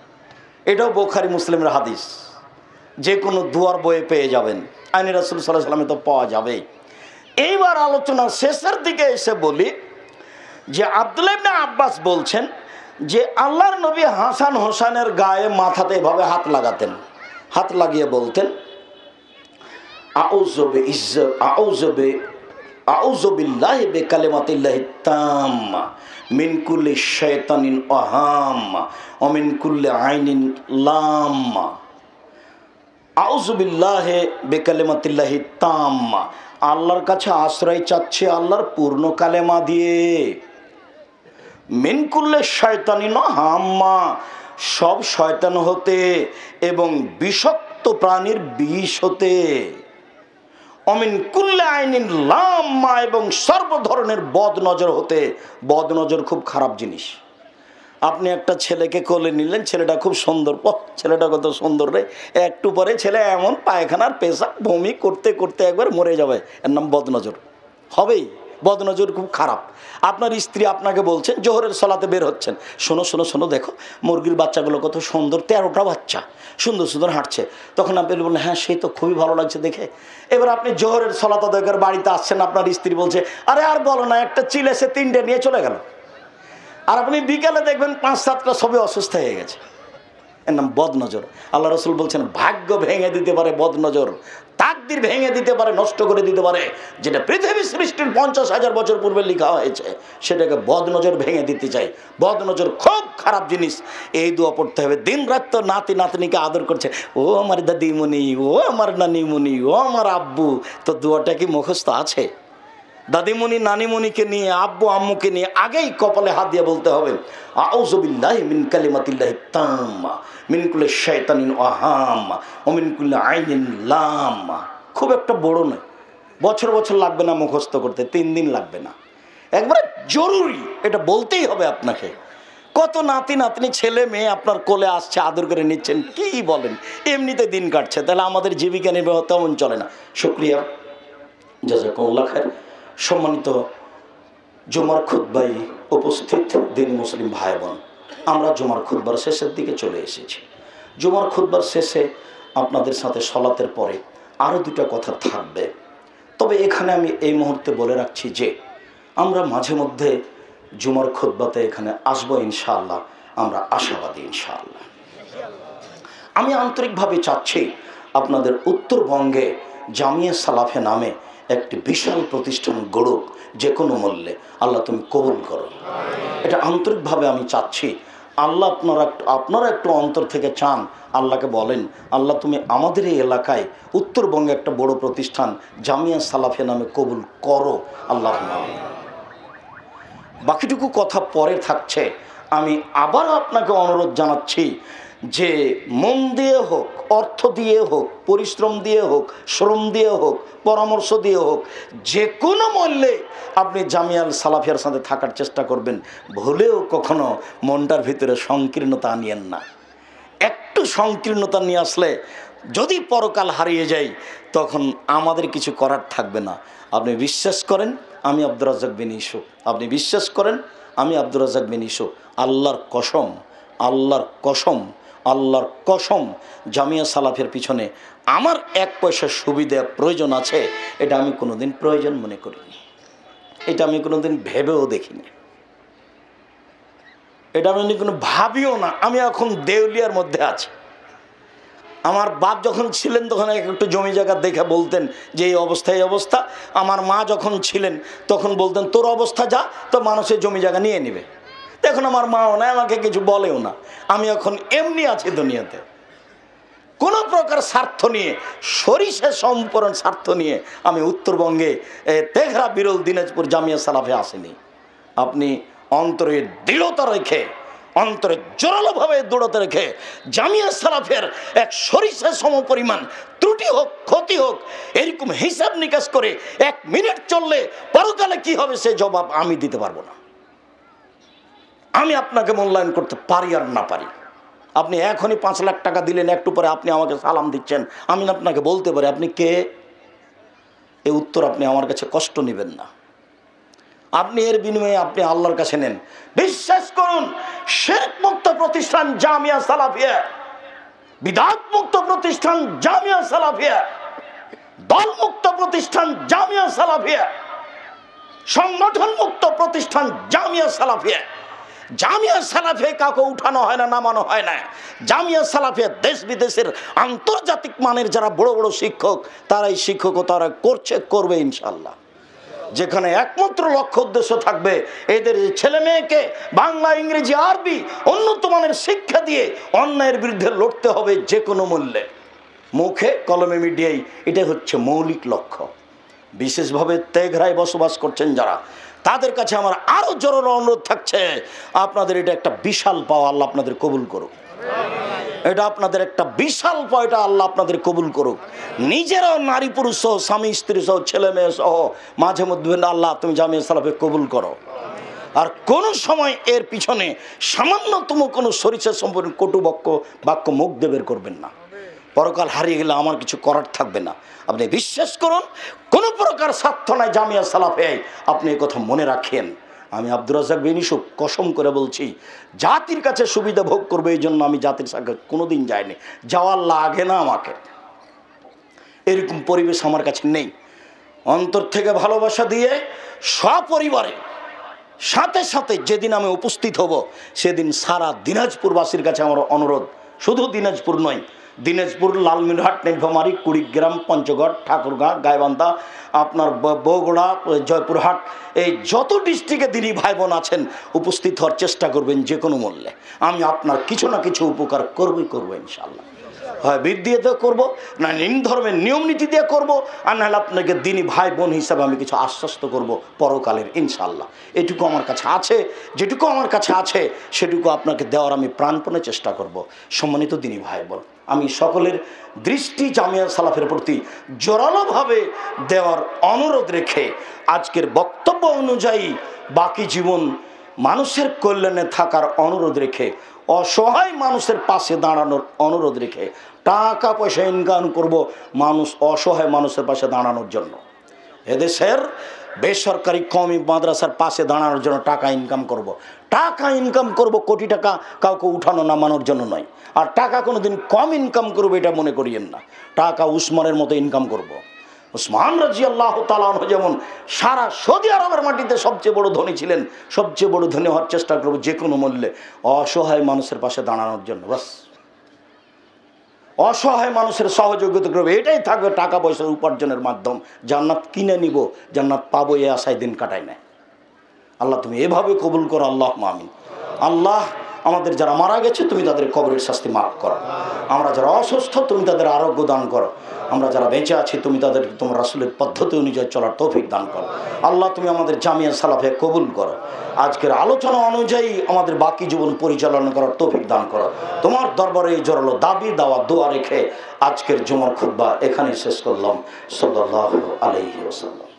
এটাও বুখারী মুসলিমের হাদিস, যে কোনো দুয়ার বইয়ে পেয়ে যাবেন, আইনে রাসূল সাল্লাল্লাহু আলাইহি সাল্লামে তো পাওয়া যাবে। এইবার আলোচনার শেষের দিকে এসে বলি যে আব্দুল্লাহ ইবনে আব্বাস বলছেন যে আল্লাহর নবী হাসান হোসেনের গায়ে মাথাতে এভাবে হাত লাগাতেন, হাত লাগিয়ে বলতেন আউযু বিল্লাহি বিকালিমাতিল্লাহি তাম্মা মিন কুল্লি শাইতানিন ওয়াহাম্মা ওয়া মিন কুল্লি আইনিন লাম্মা। আউযু বিল্লাহি বিকালিমাতিল্লাহি তাম্মা, আল্লাহর কাছে আশ্রয় চাচ্ছে আল্লাহর পূর্ণ কালেমা দিয়ে। মিন কুল্লি শাইতানিন হাম্মা, সব শয়তান হতে এবং বিষাক্ত প্রাণীর বিষ হতে। অমিন কুল্লি আইনিন লাম্মা, এবং সর্ব ধরনের বদ নজর হতে। বদ নজর খুব খারাপ জিনিস। আপনি একটা ছেলেকে কোলে নিলেন, ছেলেটা খুব সুন্দর, ছেলেটা কত সুন্দর রে, একটু পরে ছেলে এমন পায়খানার পেশাব বমি করতে করতে একবার মরে যাবে, এর নাম বদনজর। হবেই, বদনজর খুব খারাপ। আপনার স্ত্রী আপনাকে বলছেন, জোহরের সলাতে বের হচ্ছেন, শোনো শোনো শোনো, দেখো মুরগির বাচ্চাগুলো কত সুন্দর, 13টা বাচ্চা সুন্দর সুন্দর হাঁটছে। তখন আপনি বললেন হ্যাঁ সেই তো খুবই ভালো লাগছে দেখে। এবার আপনি জোহরের সলাত আদায় করে বাড়িতে আসছেন, আপনার স্ত্রী বলছে আরে আর বলো না, একটা চিল এসে 3টে নিয়ে চলে গেল। আর আপনি বিকালে দেখবেন 5-7টা সবে অসুস্থ হয়ে গেছে, এর নাম বদনজর। আল্লাহ রাসূল বলছেন ভাগ্য ভেঙে দিতে পারে বদনজর, তাকদীর ভেঙে দিতে পারে, নষ্ট করে দিতে পারে। যেটা পৃথিবী সৃষ্টির 50,000 বছর পূর্বে লেখা হয়েছে, সেটাকে বদনজর ভেঙে দিতে চাই। বদনজর খুব খারাপ জিনিস। এই দোয়া পড়তে হবে। দিন রাত তো নাতি নাতনিকে আদর করছে, ও আমার দাদিমণি, ও আমার নানিমণি, ও আমার আব্বু, তো দোয়াটা কি মুখস্থ আছে? দাদিমণি নানিমণিকে নিয়ে, আব্বু আম্মুকে নিয়ে আগেই কপালে হাত দিয়ে বলতে হবে আউযু বিল্লাহি মিন কালিমাতিল্লাহি তাম্মা মিন কুল্লি শাইতানিন ওয়াহাম্মা ওয়া মিন কুল্লি আইনিন লাম্মা। খুব একটা বড় নয়, বছর বছর লাগবে না মুখস্থ করতে, 3 দিন লাগবে না, একবারে জরুরি, এটা বলতেই হবে আপনাকে। কত নাতি নাতনি ছেলে মেয়ে আপনার কোলে আসছে, আদর করে নিচ্ছেন, কি বলেন, এমনিতে দিন কাটছে, তাহলে আমাদের জীবিকা নির্বাহ তেমন চলে না। শুকরিয়া, জাযাকুমুল্লাহ খায়র। সম্মানিত জুমার খুতবায় উপস্থিত দিন মুসলিম ভাই বোন, আমরা জুমার খুতবার শেষের দিকে চলে এসেছি। জুমার খুতবার শেষে আপনাদের সাথে সলাতের পরে আরও দুটা কথা থাকবে। তবে এখানে আমি এই মুহূর্তে বলে রাখছি যে আমরা মাঝে মধ্যে জুমার খুতবাতে এখানে আসবো ইনশাআল্লাহ, আমরা আশাবাদী ইনশাআল্লাহ। আমি আন্তরিকভাবে চাচ্ছি আপনাদের উত্তরবঙ্গে জামিয়া সালাফে নামে একটি বিশাল প্রতিষ্ঠান গড়ুক যে কোনো মূল্যে। আল্লাহ তুমি কবুল করো, এটা আন্তরিকভাবে আমি চাচ্ছি। আল্লাহ আপনারা একটু অন্তর থেকে চান, আল্লাহকে বলেন, আল্লাহ তুমি আমাদের এই এলাকায় উত্তরবঙ্গে একটা বড় প্রতিষ্ঠান জামিয়া সালাফে নামে কবুল করো, আল্লাহ। বাকিটুকু কথা পরে থাকছে। আমি আবার আপনাকে অনুরোধ জানাচ্ছি যে মন দিয়ে হোক, অর্থ দিয়ে হোক, পরিশ্রম দিয়ে হোক, শ্রম দিয়ে হোক, পরামর্শ দিয়ে হোক, যে কোনো মূল্যে আপনি জামিয়া সালাফিয়ার সাথে থাকার চেষ্টা করবেন। ভুলেও কখনো মনটার ভিতরে সংকীর্ণতা আনিয়েন না। একটু সংকীর্ণতা নিয়ে আসলে যদি পরকাল হারিয়ে যাই তখন আমাদের কিছু করার থাকবে না। আপনি বিশ্বাস করেন আমি আব্দুর রাজ্জাক বিন ইউসুফ, আপনি বিশ্বাস করেন আমি আব্দুর রাজ্জাক বিন ইউসুফ, আল্লাহর কসম, আল্লাহর কসম, আল্লাহর কসম, জামিয়া সালাফের পিছনে আমার এক পয়সা সুবিধা প্রয়োজন আছে এটা আমি কোনোদিন প্রয়োজন মনে করিনি, এটা আমি কোনোদিন ভেবেও দেখিনি, এটা আমি কোনো ভাবিও না। আমি এখন দেউলিয়ার মধ্যে আছি। আমার বাপ যখন ছিলেন তখন একটু জমি জায়গা দেখে বলতেন যে এই অবস্থা, এই অবস্থা। আমার মা যখন ছিলেন তখন বলতেন তোর অবস্থা যা, তো মানুষের জমি জায়গা নিয়ে নেবে। এখন আমার মাও না, আমাকে কিছু বলেও না। আমি এখন এমনি আছি দুনিয়াতে, কোনো প্রকার স্বার্থ নিয়ে, সরিষা সম্পূর্ণ স্বার্থ নিয়ে আমি উত্তরবঙ্গে তেঘরা বিরল দিনাজপুর জামিয়া সালাফে আসিনি। আপনি অন্তরে দৃঢ়তা রেখে, অন্তরে জোরালোভাবে দৃঢ়তা রেখে জামিয়া সালাফের এক সরিষা সম পরিমাণ ত্রুটি হোক, ক্ষতি হোক, এরকম হিসাব নিকাশ করে 1 মিনিট চললে পরকালে কি হবে সে জবাব আমি দিতে পারবো না। আমি আপনাকে মূল্যায়ন করতে পারি আর না পারি। আপনি এখনই 5 লাখ টাকা দিলেন, একটু পরে আপনি আমাকে সালাম দিচ্ছেন, আমি আপনাকে বলতে পারি আপনি কে। এই উত্তর আপনি আমার কাছে কষ্ট নেবেন না। আপনি এর বিনিময়ে আপনি আল্লাহর কাছে নেন। বিশ্বাস করুন, শিরক মুক্ত প্রতিষ্ঠান জামিয়া সালাফিয়া, বিদআত মুক্ত প্রতিষ্ঠান জামিয়া সালাফিয়া, দল মুক্ত প্রতিষ্ঠান জামিয়া সালাফিয়া, সংগঠন মুক্ত প্রতিষ্ঠান জামিয়া সালাফিয়া। জামিয়া সালাফে কাউকে উঠানো হয় না, নামানো হয় না। জামিয়া সালাফে দেশ বিদেশের আন্তর্জাতিক মানের যারা বড় বড় শিক্ষক, তারাই শিক্ষকতা করছে, করবে ইনশাল্লাহ। যেখানে একমাত্র লক্ষ্য উদ্দেশ্য থাকবে এদের ছেলে মেয়েকে বাংলা, ইংরেজি, আরবি উন্নত মানের শিক্ষা দিয়ে অন্যায়ের বিরুদ্ধে লড়তে হবে যে কোনো মূল্যে। মুখে কলমে মিডিয়ায় এটাই হচ্ছে মৌলিক লক্ষ্য। বিশেষভাবে তেঘরায় বসবাস করছেন যারা, তাদের কাছে আমার আরো জোরালো অনুরোধ থাকছে, আপনাদের এটা একটা বিশাল পাওয়া, আল্লাহ আপনাদের কবুল করুক। এটা আপনাদের একটা বিশাল পাওয়া, এটা আল্লাহ আপনাদের কবুল করুক। নিজেরাও নারী পুরুষ সহ, স্বামী স্ত্রী সহ, ছেলে মেয়ে সহ মাঝে মধ্যে আল্লাহ তুমি জামিয়া সালাফে কবুল করো। আর কোন সময় এর পিছনে সামান্যতম কোনো সরিষা সম্পর্কে কটু বাক্য মুখ দিয়ে বের করবেন না। পরকাল হারিয়ে গেলে আমার কিছু করার থাকবে না। আপনি বিশ্বাস করুন, কোনো প্রকার স্বার্থ নাই জামিয়া সালাফে। আপনি এই কথা মনে রাখেন। আমি আব্দুর রাজ্জাক বিন ইউসুফ কসম করে বলছি, জাতির কাছে সুবিধা ভোগ করবে এই জন্য আমি জাতির সাথে কোনোদিন যাইনি, যাওয়ার লাগে না আমাকে। এরকম পরিবেশ আমার কাছে নেই। অন্তর থেকে ভালোবাসা দিয়ে সপরিবারে সাথে সাথে যেদিন আমি উপস্থিত হব সেদিন সারা দিনাজপুরবাসীর কাছে আমার অনুরোধ, শুধু দিনাজপুর নয়, দিনাজপুর, লালমিনহাট, নীলফামারী, কুড়িগ্রাম, পঞ্চগড়, ঠাকুরগাঁ, গাইবান্ধা, আপনার বগুড়া, জয়পুরহাট, এই যত ডিস্ট্রিক্টে দিনী ভাই বোন আছেন উপস্থিত হওয়ার চেষ্টা করবেন যে কোনো মূল্যে। আমি আপনার কিছু না কিছু উপকার করবই করবো ইনশাআল্লাহ। হয় বৃদ্ধি দিয়ে করবো, না নিম ধর্মের নিয়ম নীতি দিয়ে করবো, আর নাহলে আপনাকে দিনী ভাই বোন হিসাবে আমি কিছু আশ্বস্ত করবো পরকালের ইনশাআল্লাহ। এটুকু আমার কাছে আছে, যেটুকু আমার কাছে আছে সেটুকু আপনাকে দেওয়ার আমি প্রাণপণে চেষ্টা করব। সম্মানিত দিনী ভাই বোন, আমি সকলের দৃষ্টি জামিয়া সালাফের প্রতি জোরালোভাবে দেওয়ার অনুরোধ রেখে আজকের বক্তব্য অনুযায়ী বাকি জীবন মানুষের কল্যাণে থাকার অনুরোধ রেখে, অসহায় মানুষের পাশে দাঁড়ানোর অনুরোধ রেখে, টাকা পয়সা ইনকাম করব মানুষ, অসহায় মানুষের পাশে দাঁড়ানোর জন্য। এদেশের বেসরকারি কওমি মাদ্রাসার পাশে দাঁড়ানোর জন্য টাকা ইনকাম করব, কোটি টাকা কাউকে উঠানো নামানোর জন্য নয়। আর টাকা কোনোদিন কম ইনকাম করবো এটা মনে করিয়েন না। টাকা উসমানের মতো ইনকাম করব। উসমান রাদিয়াল্লাহু তাআলা আনহু যেমন সারা সৌদি আরবের মাটিতে সবচেয়ে বড় ধনী ছিলেন, সবচেয়ে বড় ধনী হওয়ার চেষ্টা করবো যে কোনো মূল্যে, অসহায় মানুষের পাশে দাঁড়ানোর জন্য। বাস, অসহায় মানুষের সহযোগিতা করবে, এটাই থাকবে টাকা পয়সার উপার্জনের মাধ্যম। জান্নাত কিনে নিব, জান্নাত পাবো এই আশায় দিন কাটাই না। আল্লাহ তুমি এভাবে কবুল করো, আল্লাহ আমিন। আল্লাহ আমাদের যারা মারা গেছে তুমি তাদের কবরের শাস্তি মাফ করো। আমরা যারা অসুস্থ তুমি তাদের আরোগ্য দান করো। আমরা যারা বেঁচে আছি তুমি তাদের তোমার রাসূলের পদ্ধতি অনুযায়ী চলার তৌফিক দান করো। আল্লাহ তুমি আমাদের জামিয়া সালাফে কবুল করো। আজকের আলোচনা অনুযায়ী আমাদের বাকি জীবন পরিচালনা করার তৌফিক দান করো। তোমার দরবারে এই জোরালো দাবি দাওয়া দোয়া রেখে আজকের জুমার খুতবা এখানেই শেষ করলাম। সাল্লাল্লাহু আলাইহি ওয়াসাল্লাম।